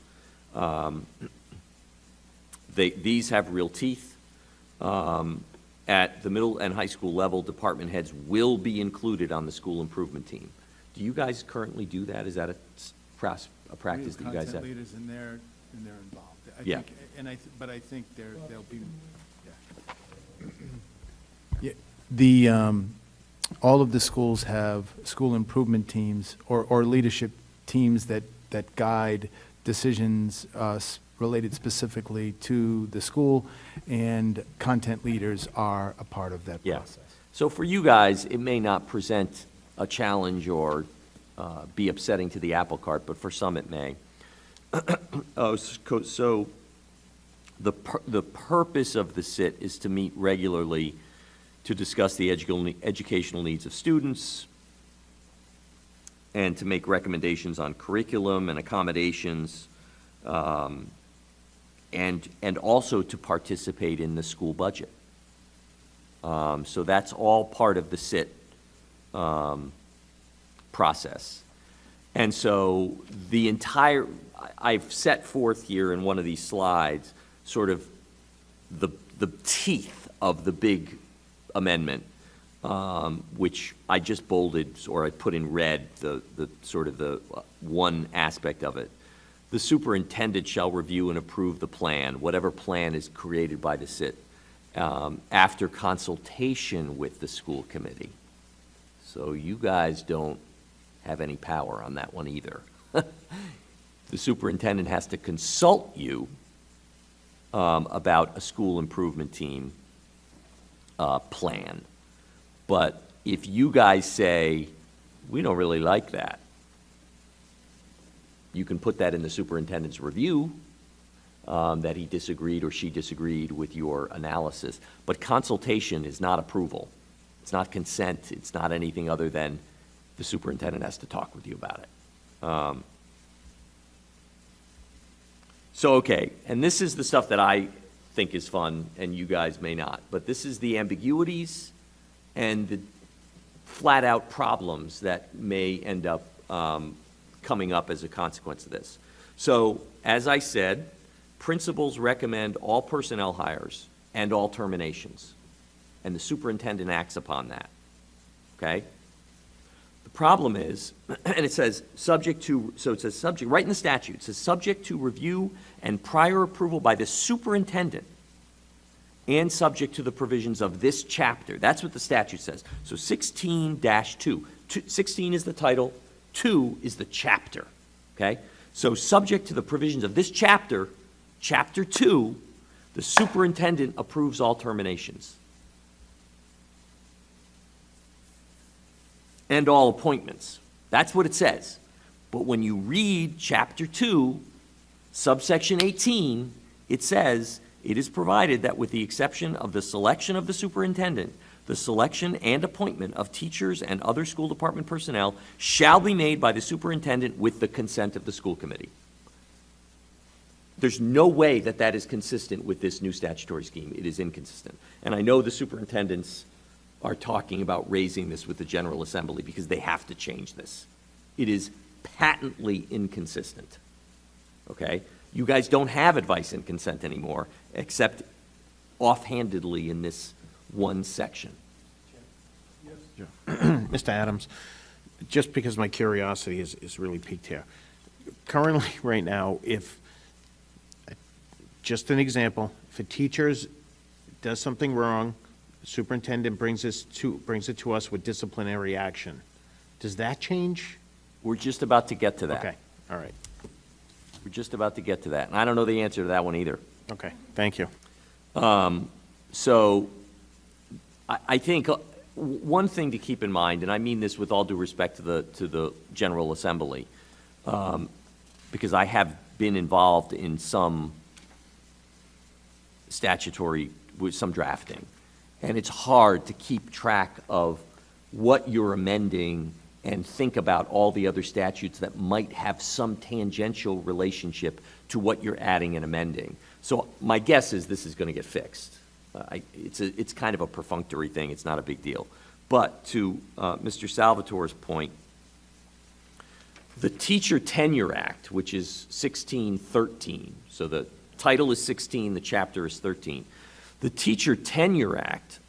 These have real teeth. At the middle and high school level, department heads will be included on the school improvement team. Do you guys currently do that? Is that a practice that you guys have? We have content leaders and they're involved. Yeah. But I think they'll be, yeah. All of the schools have school improvement teams or leadership teams that guide decisions related specifically to the school, and content leaders are a part of that Yeah. process. So for you guys, it may not present a challenge or be upsetting to the apple cart, but for some it may. So the purpose of the SIT is to meet regularly to discuss the educational needs of students and to make recommendations on curriculum and accommodations, and also to participate in the school budget. So that's all part of the SIT process. And so I've set forth here in one of these slides sort of the teeth of the big amendment, which I just bolded, or I put in red the sort of the one aspect of it. The superintendent shall review and approve the plan, whatever plan is created by the SIT, after consultation with the school committee. So you guys don't have any power on that one either. The superintendent has to consult you about a school improvement team plan. But if you guys say, we don't really like that, you can put that in the superintendent's review, that he disagreed or she disagreed with your analysis. But consultation is not approval. It's not consent. It's not anything other than the superintendent has to talk with you about it. Okay, and this is the stuff that I think is fun, and you guys may not. But this is the ambiguities and the flat-out problems that may end up coming up as a consequence of this. So, as I said, principals recommend all personnel hires and all terminations, and the superintendent acts upon that, okay? The problem is, and it says subject to, so it says subject, right in the statute, it says subject to review and prior approval by the superintendent and subject to the provisions of this chapter. That's what the statute says. So 16-2, 16 is the title, 2 is the chapter, okay? So subject to the provisions of this chapter Chapter 2, the superintendent approves all terminations and all appointments. That's what it says. But when you read Chapter 2, subsection 18, it says, it is provided that with the exception of the selection of the superintendent, the selection and appointment of teachers and other school department personnel shall be made by the superintendent with the consent of the school committee. There's no way that that is consistent with this new statutory scheme. It is inconsistent. And I know the superintendents are talking about raising this with the General Assembly because they have to change this. It is patently inconsistent, okay? You guys don't have advice and consent anymore, except offhandedly in this one section. Mr. Adams, just because my curiosity is really piqued here. Currently, right now, if, just an example, if a teacher does something wrong, the superintendent brings it to us with disciplinary action, does that change? We're just about to get to that. Okay, all right. We're just about to get to that. And I don't know the answer to that one either. Okay, thank you. So I think one thing to keep in mind, and I mean this with all due respect to the General Assembly, because I have been involved in some statutory, with some drafting, and it's hard to keep track of what you're amending and think about all the other statutes that might have some tangential relationship to what you're adding and amending. So my guess is this is going to get fixed. It's kind of a perfunctory thing. It's not a big deal. But to Mr. Salvatore's point, the Teacher Tenure Act, which is 1613, so the title is 16, the chapter is 13. The Teacher Tenure Act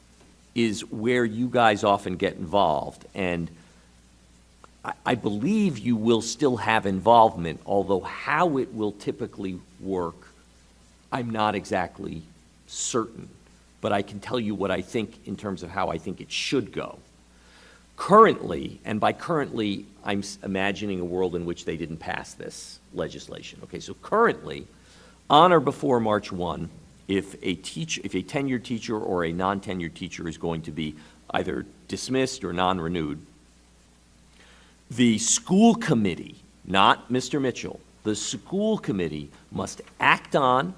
is where you guys often get involved, and I believe you will still have involvement, although how it will typically work, I'm not exactly certain. But I can tell you what I think in terms of how I think it should go. Currently, and by currently, I'm imagining a world in which they didn't pass this legislation. Okay, so currently, on or before March 1, if a tenured teacher or a non-tenured teacher is going to be either dismissed or non-renewed, the school committee, not Mr. Mitchell, the school committee must act on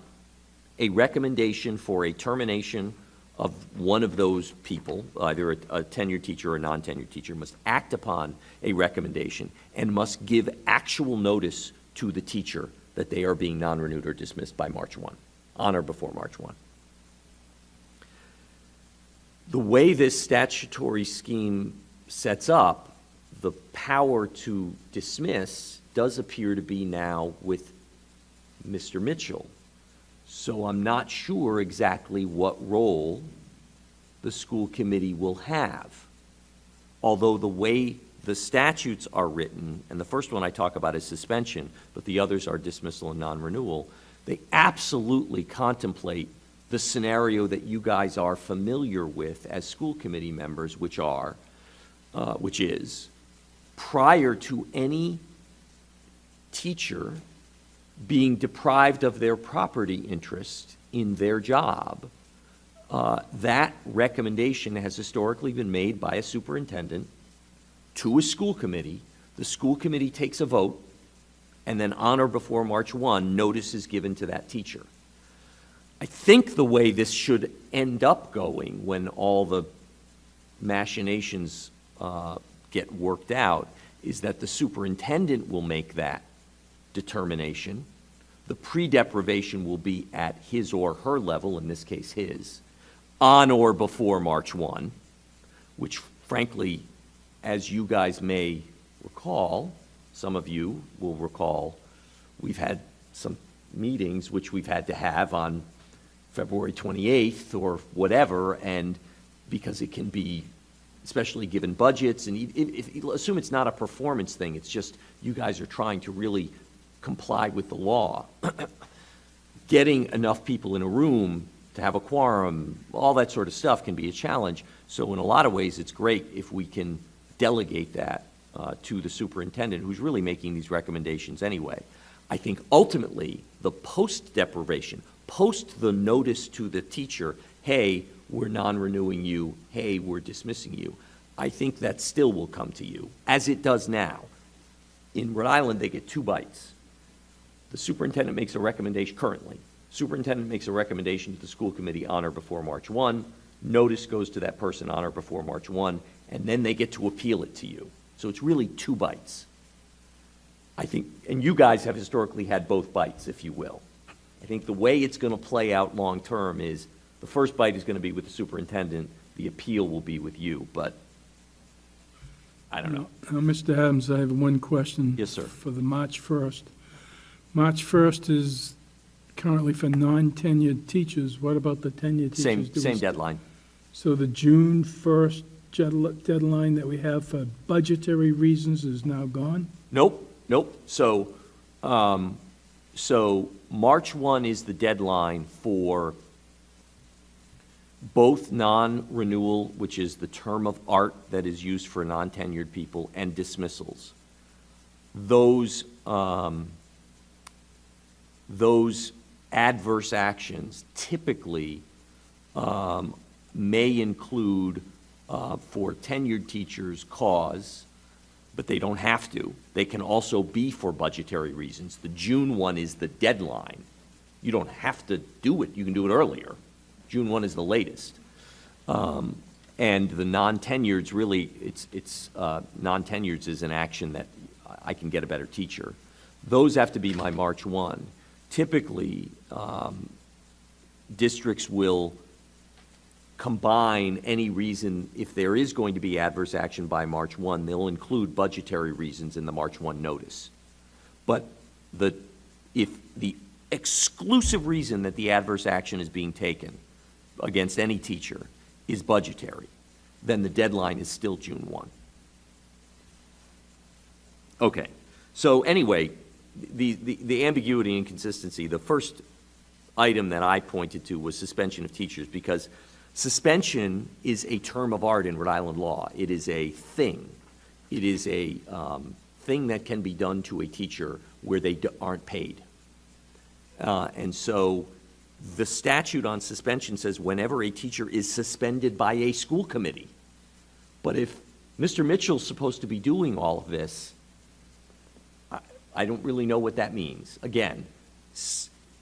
a recommendation for a termination of one of those people, either a tenured teacher or a non-tenured teacher, must act upon a recommendation and must give actual notice to the teacher that they are being non-renewed or dismissed by March 1, on or before March 1. The way this statutory scheme sets up, the power to dismiss does appear to be now with Mr. Mitchell. So I'm not sure exactly what role the school committee will have. Although the way the statutes are written, and the first one I talk about is suspension, but the others are dismissal and non-renewal, they absolutely contemplate the scenario that you guys are familiar with as school committee members, which is prior to any teacher being deprived of their property interest in their job, that recommendation has historically been made by a superintendent to a school committee. The school committee takes a vote, and then on or before March 1, notice is given to that teacher. I think the way this should end up going when all the machinations get worked out is that the superintendent will make that determination. The pre-deprivation will be at his or her level, in this case his, on or before March 1, which frankly, as you guys may recall, some of you will recall, we've had some meetings which we've had to have on February 28th or whatever, and because it can be, especially given budgets, and assume it's not a performance thing, it's just you guys are trying to really comply with the law. Getting enough people in a room to have a quorum, all that sort of stuff can be a challenge. So in a lot of ways, it's great if we can delegate that to the superintendent, who's really making these recommendations anyway. I think ultimately, the post-deprivation, post the notice to the teacher, hey, we're non-renewing you, hey, we're dismissing you, I think that still will come to you, as it does now. In Rhode Island, they get 2 bites. The superintendent makes a recommendation currently. Superintendent makes a recommendation to the school committee on or before March 1. Notice goes to that person on or before March 1, and then they get to appeal it to you. So it's really 2 bites. I think, and you guys have historically had both bites, if you will. I think the way it's going to play out long-term is the first bite is going to be with the superintendent, the appeal will be with you, but I don't know. Now, Mr. Adams, I have one question. Yes, sir. For the March 1st. March 1st is currently for non-tenured teachers. What about the tenured teachers? Same deadline. So the June 1st deadline that we have for budgetary reasons is now gone? Nope. So, so March 1 is the deadline for both non-renewal, which is the term of art that is used for non-tenured people, and dismissals. Those adverse actions typically may include, for tenured teachers, cause, but they don't have to. They can also be for budgetary reasons. The June 1 is the deadline. You don't have to do it. You can do it earlier. June 1 is the latest. And the non-tenureds, really, it's non-tenureds is an action that I can get a better teacher. Those have to be my March 1. Typically, districts will combine any reason. If there is going to be adverse action by March 1, they'll include budgetary reasons in the March 1 notice. But if the exclusive reason that the adverse action is being taken against any teacher is budgetary, then the deadline is still June 1. Okay, so anyway, the ambiguity and inconsistency, the first item that I pointed to was suspension of teachers, because suspension is a term of art in Rhode Island law. It is a thing. It is a thing that can be done to a teacher where they aren't paid. And so the statute on suspension says whenever a teacher is suspended by a school committee. But if Mr. Mitchell's supposed to be doing all of this, I don't really know what that means. Again,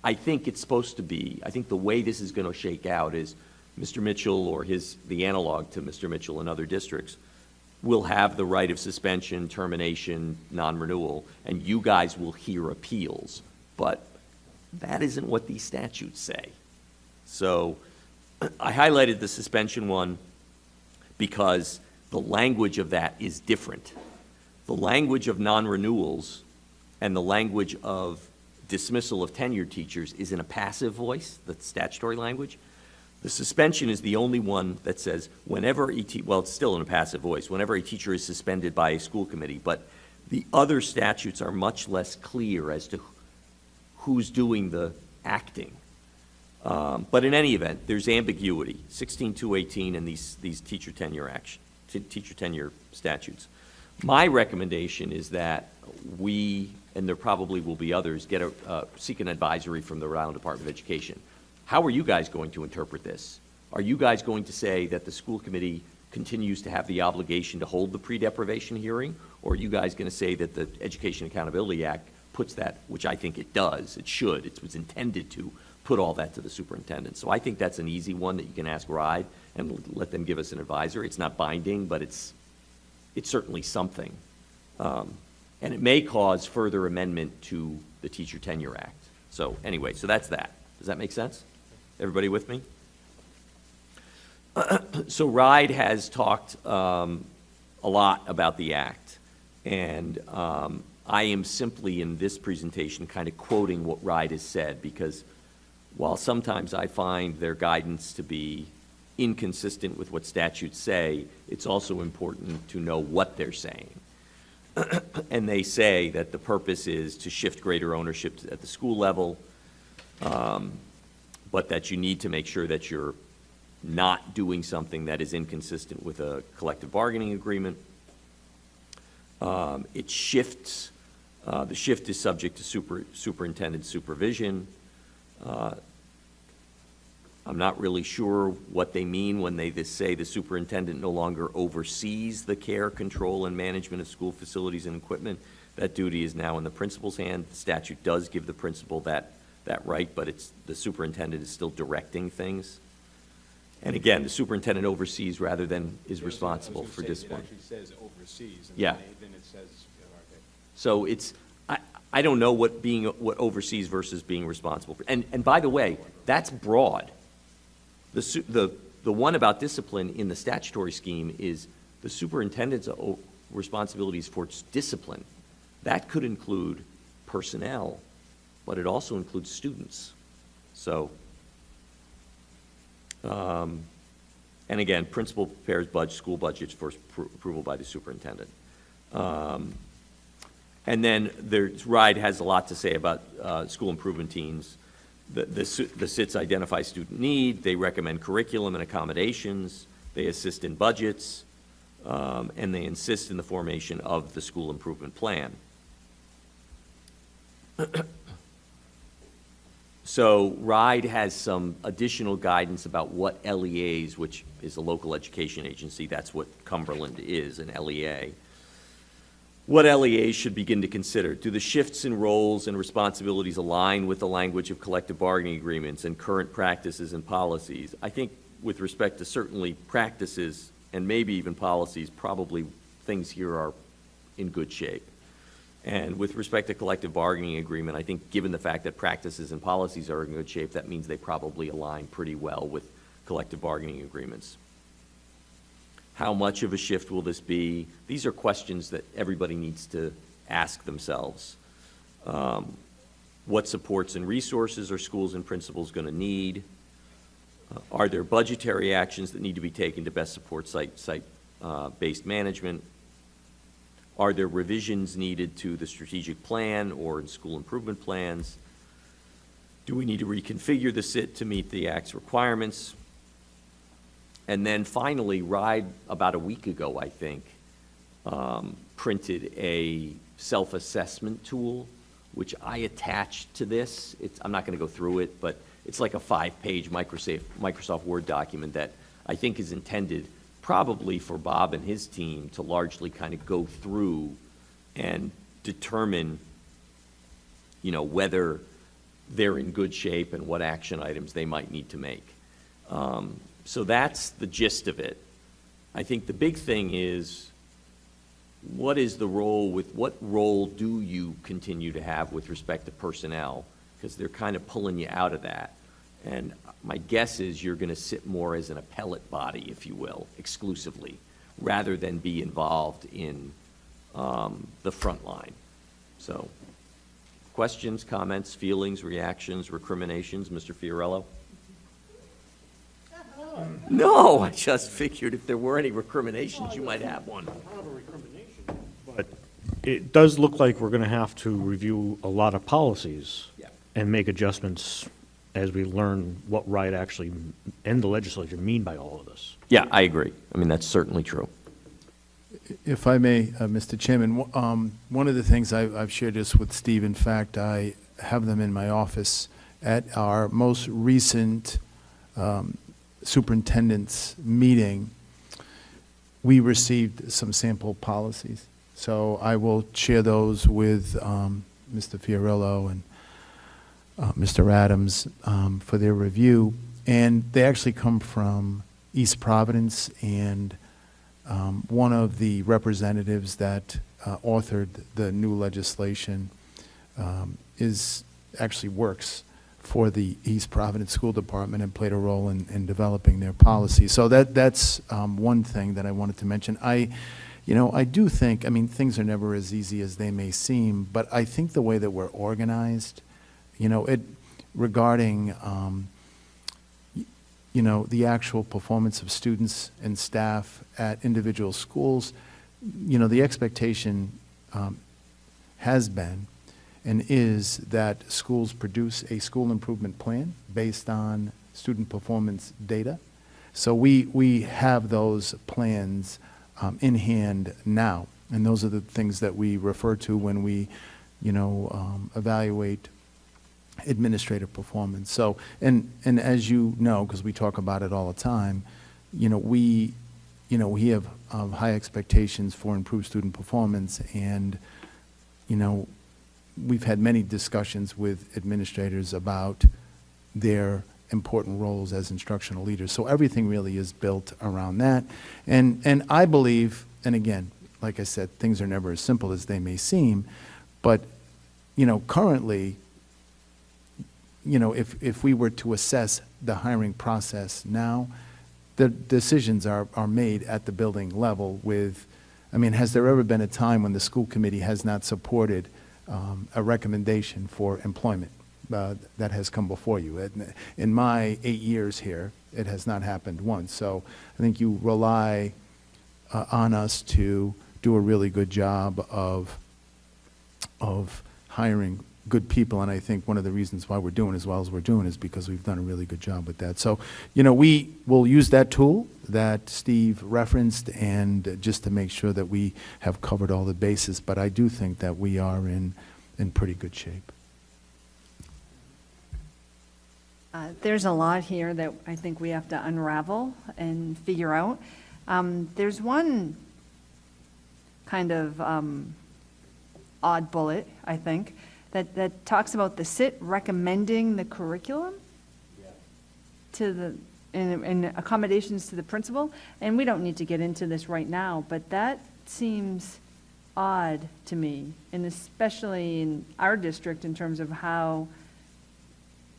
I think it's supposed to be, I think the way this is going to shake out is Mr. Mitchell or the analog to Mr. Mitchell in other districts will have the right of suspension, termination, non-renewal, and you guys will hear appeals. But that isn't what these statutes say. So I highlighted the suspension one because the language of that is different. The language of non-renewals and the language of dismissal of tenured teachers is in a passive voice, the statutory language. The suspension is the only one that says whenever well, it's still in a passive voice, whenever a teacher is suspended by a school committee, but the other statutes are much less clear as to who's doing the acting. But in any event, there's ambiguity, 16.218 and these teacher tenure statutes. My recommendation is that we, and there probably will be others, seek an advisory from the Rhode Island Department of Education. How are you guys going to interpret this? Are you guys going to say that the school committee continues to have the obligation to hold the pre-deprivation hearing? Or are you guys going to say that the Education Accountability Act puts that, which I think it does, it should, it was intended to put all that to the superintendent. So I think that's an easy one that you can ask RIDE and let them give us an advisory. It's not binding, but it's certainly something. And it may cause further amendment to the Teacher Tenure Act. So anyway, so that's that. Does that make sense? Everybody with me? So RIDE has talked a lot about the act, and I am simply in this presentation kind of quoting what RIDE has said, because while sometimes I find their guidance to be inconsistent with what statutes say, it's also important to know what they're saying. And they say that the purpose is to shift greater ownership at the school level, but that you need to make sure that you're not doing something that is inconsistent with a collective bargaining agreement. It shifts The shift is subject to superintendent supervision. I'm not really sure what they mean when they say the superintendent no longer oversees the care, control, and management of school facilities and equipment. That duty is now in the principal's hand. The statute does give the principal that right, but the superintendent is still directing things. And again, the superintendent oversees rather than is responsible for discipline. It actually says overseas. And Yeah. then it says, okay. So it's, I don't know what oversees versus being responsible for. And by the way, that's broad. The one about discipline in the statutory scheme is the superintendent's responsibilities for discipline. That could include personnel, but it also includes students. So, and again, principal prepares school budgets for approval by the superintendent. And then RIDE has a lot to say about school improvement teams. The SITs identify student need, they recommend curriculum and accommodations, they assist in budgets, and they insist in the formation of the school improvement plan. So RIDE has some additional guidance about what LEAs, which is a local education agency, that's what Cumberland is, an LEA. What LEAs should begin to consider. Do the shifts in roles and responsibilities align with the language of collective bargaining agreements and current practices and policies? I think with respect to certainly practices and maybe even policies, probably things here are in good shape. And with respect to collective bargaining agreement, I think given the fact that practices and policies are in good shape, that means they probably align pretty well with collective bargaining agreements. How much of a shift will this be? These are questions that everybody needs to ask themselves. What supports and resources are schools and principals going to need? Are there budgetary actions that need to be taken to best support site-based management? Are there revisions needed to the strategic plan or in school improvement plans? Do we need to reconfigure the SIT to meet the Act's requirements? And then finally, RIDE, about a week ago, I think, printed a self-assessment tool, which I attached to this. I'm not going to go through it, but it's like a 5-page Microsoft Word document that I think is intended probably for Bob and his team to largely kind of go through and determine, whether they're in good shape and what action items they might need to make. So that's the gist of it. I think the big thing is, what role do you continue to have with respect to personnel? Because they're kind of pulling you out of that. And my guess is you're going to sit more as an appellate body, if you will, exclusively, rather than be involved in the front line. So, questions, comments, feelings, reactions, recriminations, Mr. Fiorello? No, I just figured if there were any recriminations, you might have one. But it does look like we're going to have to review a lot of policies Yeah. and make adjustments as we learn what RIDE actually and the legislature mean by all of this. Yeah, I agree. I mean, that's certainly true. If I may, Mr. Chairman, one of the things I've shared this with Steve. In fact, I have them in my office at our most recent superintendent's meeting. We received some sample policies. So I will share those with Mr. Fiorello and Mr. Adams for their review. And they actually come from East Providence, and one of the representatives that authored the new legislation actually works for the East Providence School Department and played a role in developing their policy. So that's one thing that I wanted to mention. I do think, things are never as easy as they may seem, but I think the way that we're organized, regarding, the actual performance of students and staff at individual schools, the expectation has been and is that schools produce a school improvement plan based on student performance data. So we have those plans in hand now, and those are the things that we refer to when we evaluate administrative performance. So, and as you know, because we talk about it all the time, we have high expectations for improved student performance, and, we've had many discussions with administrators about their important roles as instructional leaders. So everything really is built around that. And I believe, and again, like I said, things are never as simple as they may seem, but, currently, if we were to assess the hiring process now, the decisions are made at the building level with, has there ever been a time when the school committee has not supported a recommendation for employment that has come before you? In my 8 years here, it has not happened once. So I think you rely on us to do a really good job of hiring good people, and I think one of the reasons why we're doing as well as we're doing is because we've done a really good job with that. So, we will use that tool that Steve referenced, and just to make sure that we have covered all the bases, but I do think that we are in pretty good shape. There's a lot here that I think we have to unravel and figure out. There's one kind of odd bullet, I think, that talks about the SIT recommending the curriculum to the, and accommodations to the principal. And we don't need to get into this right now, but that seems odd to me, and especially in our district in terms of how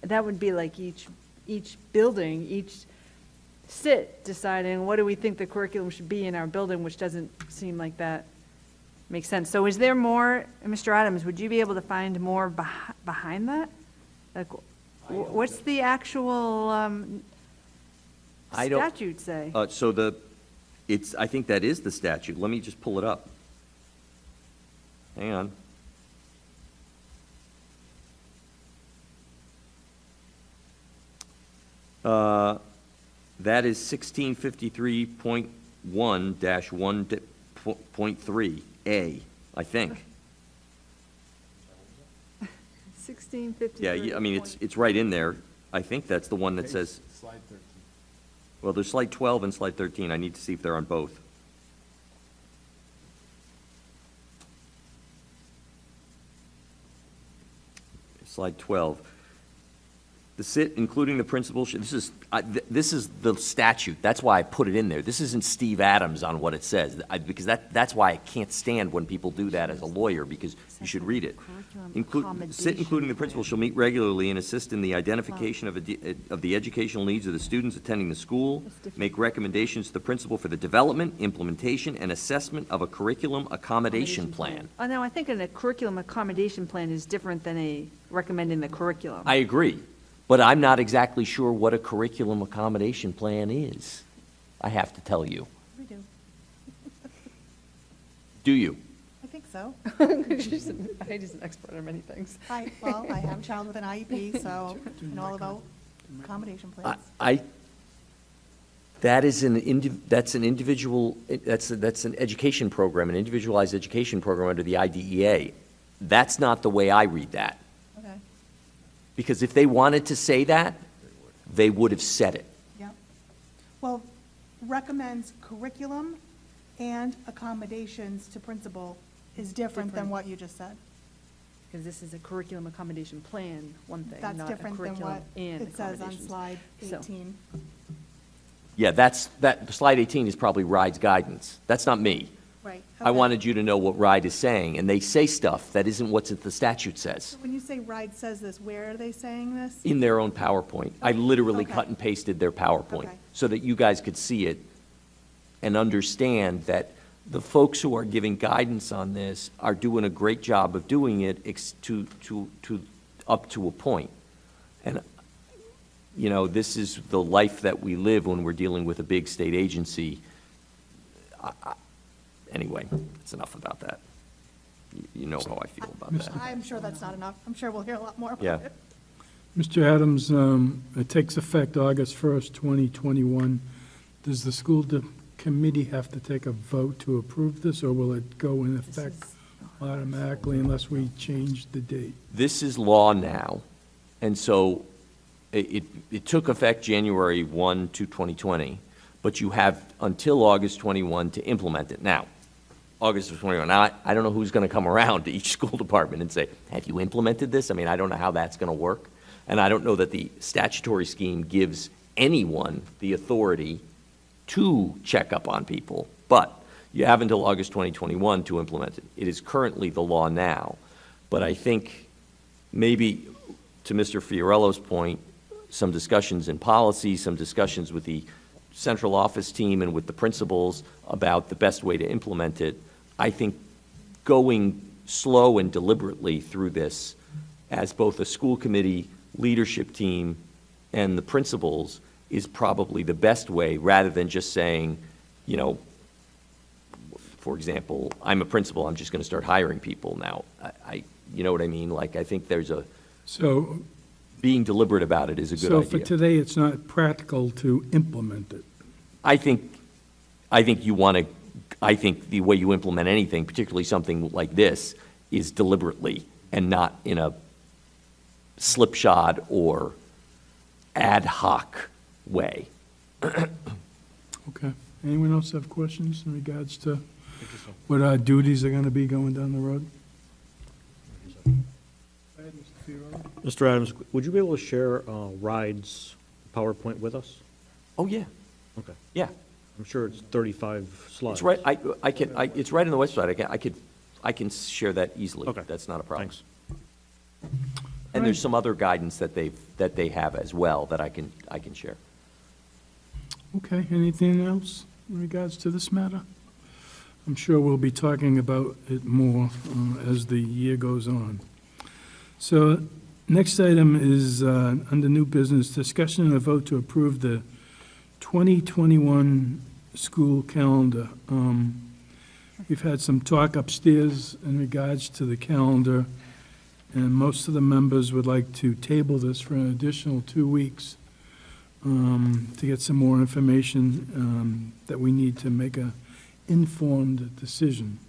that would be like each building, each SIT deciding what do we think the curriculum should be in our building, which doesn't seem like that makes sense. So is there more, Mr. Adams, would you be able to find more behind that? Like, what's the actual statute say? I think that is the statute. Let me just pull it up. Hang on. That is 1653.1-1.3A, I think. 1653. Yeah, it's right in there. I think that's the one that says. Slide 13. Well, there's slide 12 and slide 13. I need to see if they're on both. Slide 12. The SIT, including the principal, this is the statute. That's why I put it in there. This isn't Steve Adams on what it says, because that's why I can't stand when people do that as a lawyer, because you should read it. SIT, including the principal, shall meet regularly and assist in the identification of the educational needs of the students attending the school, make recommendations to the principal for the development, implementation, and assessment of a curriculum accommodation plan. Oh, no, I think a curriculum accommodation plan is different than recommending the curriculum. I agree. But I'm not exactly sure what a curriculum accommodation plan is, I have to tell you. We do. Do you? I think so. She's an expert on many things. I have a child with an IEP, so I know all about accommodation plans. That's an individual, that's an education program, an individualized education program under the IDEA. That's not the way I read that. Okay. Because if they wanted to say that, they would have said it. Yeah. Well, recommends curriculum and accommodations to principal is different than what you just said. Because this is a curriculum accommodation plan, one thing, That's not a different than curriculum what and it says on accommodations. slide So- 18. Yeah, slide 18 is probably RIDE's guidance. That's not me. Right. I okay. wanted you to know what RIDE is saying, and they say stuff that isn't what the statute says So when you say RIDE says this, where are they saying this? in their own PowerPoint. I literally Okay. cut and pasted their PowerPoint Okay. so that you guys could see it and understand that the folks who are giving guidance on this are doing a great job of doing it up to a point. And, this is the life that we live when we're dealing with a big state agency. Anyway, it's enough about that. You know how I feel about that. I'm sure that's not enough. I'm sure we'll hear a lot more about Yeah. it. Mr. Adams, it takes effect August 1st, 2021. Does the committee have to take a vote to approve this, or will it go in effect automatically unless we change the date. This is law now, and so it took effect January 1 to 2020, but you have until August 21 to implement it. Now, August of 21, now, I don't know who's going to come around to each school department and say, have you implemented this? I mean, I don't know how that's going to work, and I don't know that the statutory scheme gives anyone the authority to check up on people, but you have until August 2021 to implement it. It is currently the law now, but I think maybe, to Mr. Fiorello's point, some discussions in policy, some discussions with the central office team and with the principals about the best way to implement it. I think going slow and deliberately through this as both a school committee, leadership team, and the principals is probably the best way, rather than just saying, you know, for example, I'm a principal, I'm just going to start hiring people now. You know what I mean? Like, I think there's a, So, being deliberate about it is a good so idea. for today, it's not practical to implement it. I think you want to, I think the way you implement anything, particularly something like this, is deliberately and not in a slipshod or ad hoc way. Okay. Anyone else have questions in regards to what our duties are going to be going down the road? Mr. Adams, would you be able to share RIDE's PowerPoint with us? Oh, yeah. Okay. Yeah. I'm sure it's 35 slides. It's right, it's right on the website. I can share that easily. Okay. That's not a problem. Thanks. And there's some other guidance that they have as well that I can share. Okay, anything else in regards to this matter? I'm sure we'll be talking about it more as the year goes on. So, next item is under new business, discussion and a vote to approve the 2021 school calendar. We've had some talk upstairs in regards to the calendar, and most of the members would like to table this for an additional 2 weeks to get some more information that we need to make a informed decision.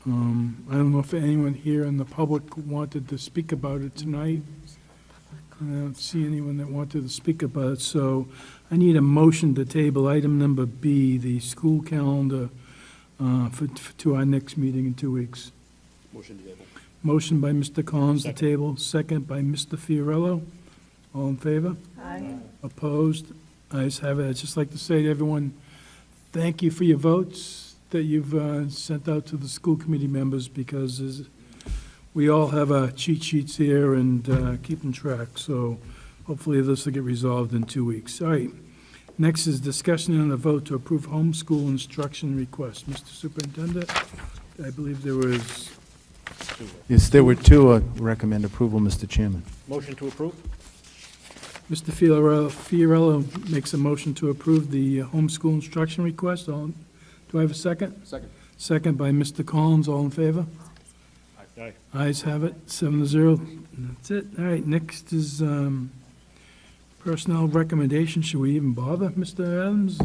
I don't know if anyone here in the public wanted to speak about it tonight. I don't see anyone that wanted to speak about it, so I need a motion to table item number B, the school calendar, to our next meeting in 2 weeks. Motion to table. Motion by Mr. Collins to table, second by Mr. Fiorello. All in favor? Aye. Opposed? Ayes have it. I'd just like to say to everyone, thank you for your votes that you've sent out to the school committee members, because we all have our cheat sheets here and keeping track, so hopefully this will get resolved in 2 weeks. All right, next is discussion and a vote to approve homeschool instruction request. Mr. Superintendent, I believe there was... Yes, there were two. Recommend approval, Mr. Chairman. Motion to approve? Mr. Fiorello makes a motion to approve the homeschool instruction request. Do I have a second? Second. Second by Mr. Collins. All in favor? Aye. Ayes have it, 7-0. That's it. All right, next is personnel recommendation. Should we even bother, Mr. Adams?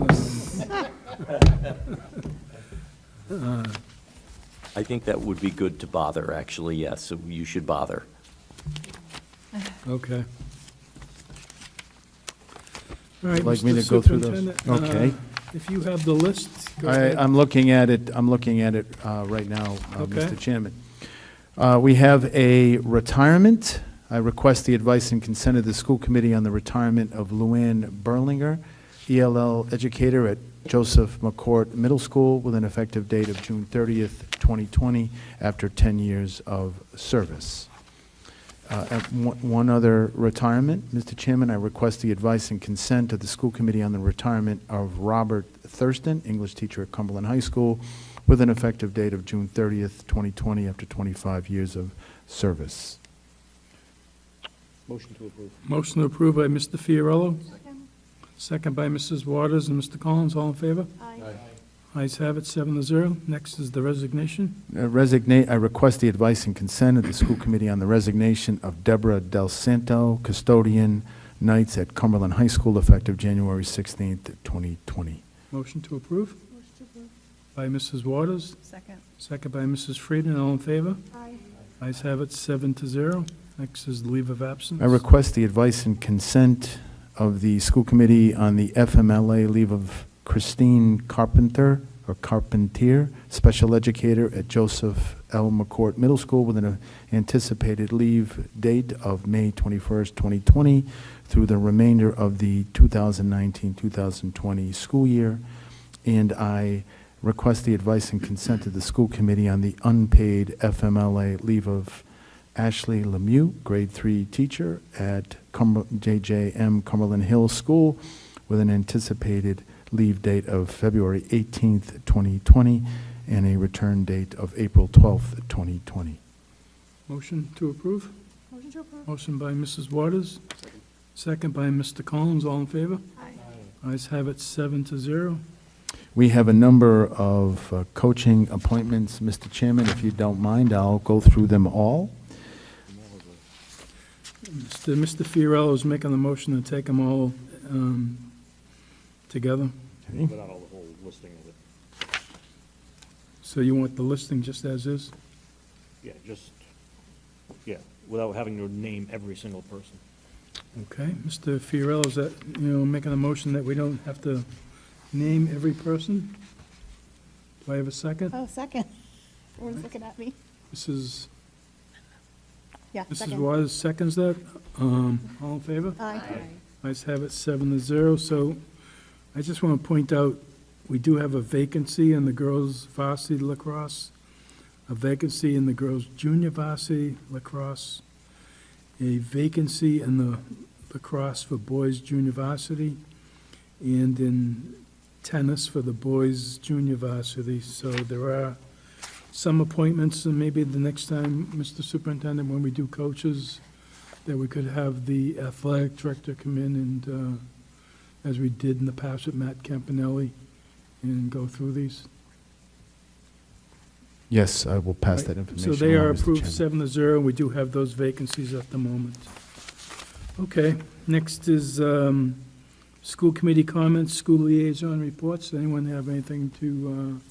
I think that would be good to bother, actually, yes, so you should bother. Okay. All right, Like me Mr. to go through those? Superintendent, Okay. If you have the list, go ahead. I'm looking at it right now, Okay. Mr. Chairman. We have a retirement. I request the advice and consent of the school committee on the retirement of Luann Berlinger, ELL educator at Joseph McCourt Middle School, with an effective date of June 30th, 2020, after 10 years of service. One other retirement, Mr. Chairman, I request the advice and consent of the school committee on the retirement of Robert Thurston, English teacher at Cumberland High School, with an effective date of June 30th, 2020, after 25 years of service. Motion to approve. Motion to approve by Mr. Fiorello. Second by Mrs. Waters and Mr. Collins. All in favor? Aye. Ayes have it, 7-0. Next is the resignation. I request the advice and consent of the school committee on the resignation of Deborah Del Santo, custodian, nights at Cumberland High School, effective January 16th, 2020. Motion to approve. by Mrs. Waters, Second. second by Mrs. Frieden. All in favor? Aye. Ayes have it, 7-0. Next is leave of absence. I request the advice and consent of the school committee on the FMLA leave of Christine Carpenter, or Carpentier, special educator at Joseph L. McCourt Middle School, with an anticipated leave date of May 21st, 2020, through the remainder of the 2019-2020 school year. And I request the advice and consent of the school committee on the unpaid FMLA leave of Ashley Lemieux, grade 3 teacher at JJM Cumberland Hills School, with an anticipated leave date of February 18th, 2020, and a return date of April 12th, 2020. Motion to approve? Motion to approve. Motion by Mrs. Waters, second by Mr. Collins. All in favor? Aye. Ayes have it, 7-0. We have a number of coaching appointments, Mr. Chairman. If you don't mind, I'll go through them all. Mr. Fiorello is making the motion to take them all together. Without all the whole listing of it. So you want the listing just as is? Yeah, without having to name every single person. Okay, Mr. Fiorello, is that, making a motion that we don't have to name every person? Do I have a second? Oh, second. Everyone's looking at me. Mrs. Yeah, Mrs. second. Waters seconds that. All in favor? Aye. Ayes have it, 7-0. So I just want to point out, we do have a vacancy in the girls varsity lacrosse, a vacancy in the girls junior varsity lacrosse, a vacancy in the lacrosse for boys junior varsity, and in tennis for the boys junior varsity. So there are some appointments, and maybe the next time, Mr. Superintendent, when we do coaches, that we could have the athletic director come in and, as we did in the past with Matt Campanelli, and go through these. Yes, I will pass that information So they are along, Mr. approved Chairman. 7-0, and we do have those vacancies at the moment. Okay, next is school committee comments, school liaison reports. Anyone have anything to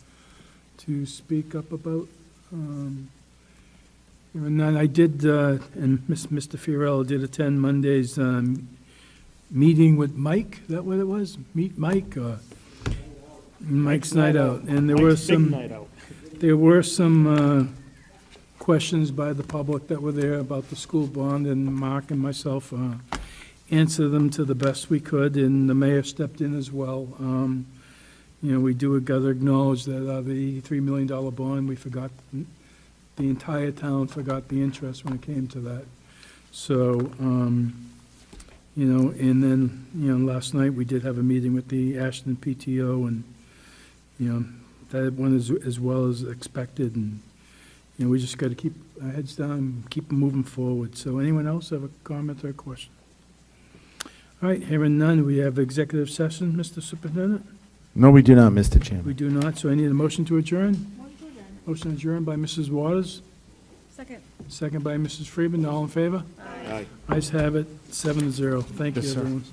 speak up about? And then I did, and Mr. Fiorello did attend Monday's meeting with Mike, is that what it was? Meet Mike, Mike's Night Out. And there were Mike's big some. night out. There were some questions by the public that were there about the school bond, and Mark and myself answered them to the best we could, and the mayor stepped in as well. We do got to acknowledge that the $3 million bond, we forgot, the entire town forgot the interest when it came to that. So, and then, last night, we did have a meeting with the Ashton PTO, and, that went as well as expected, and, we just got to keep our heads down and keep moving forward. So anyone else have a comment or a question? All right, hearing none, we have executive session, Mr. Superintendent? No, we do not, Mr. We Chairman. do not, so I need a motion to adjourn. Motion to adjourn. Motion adjourned by Mrs. Waters, Second. second by Mrs. Friedman. All in favor? Aye. Ayes have it, 7-0. Thank you, Yes, sir. everyone.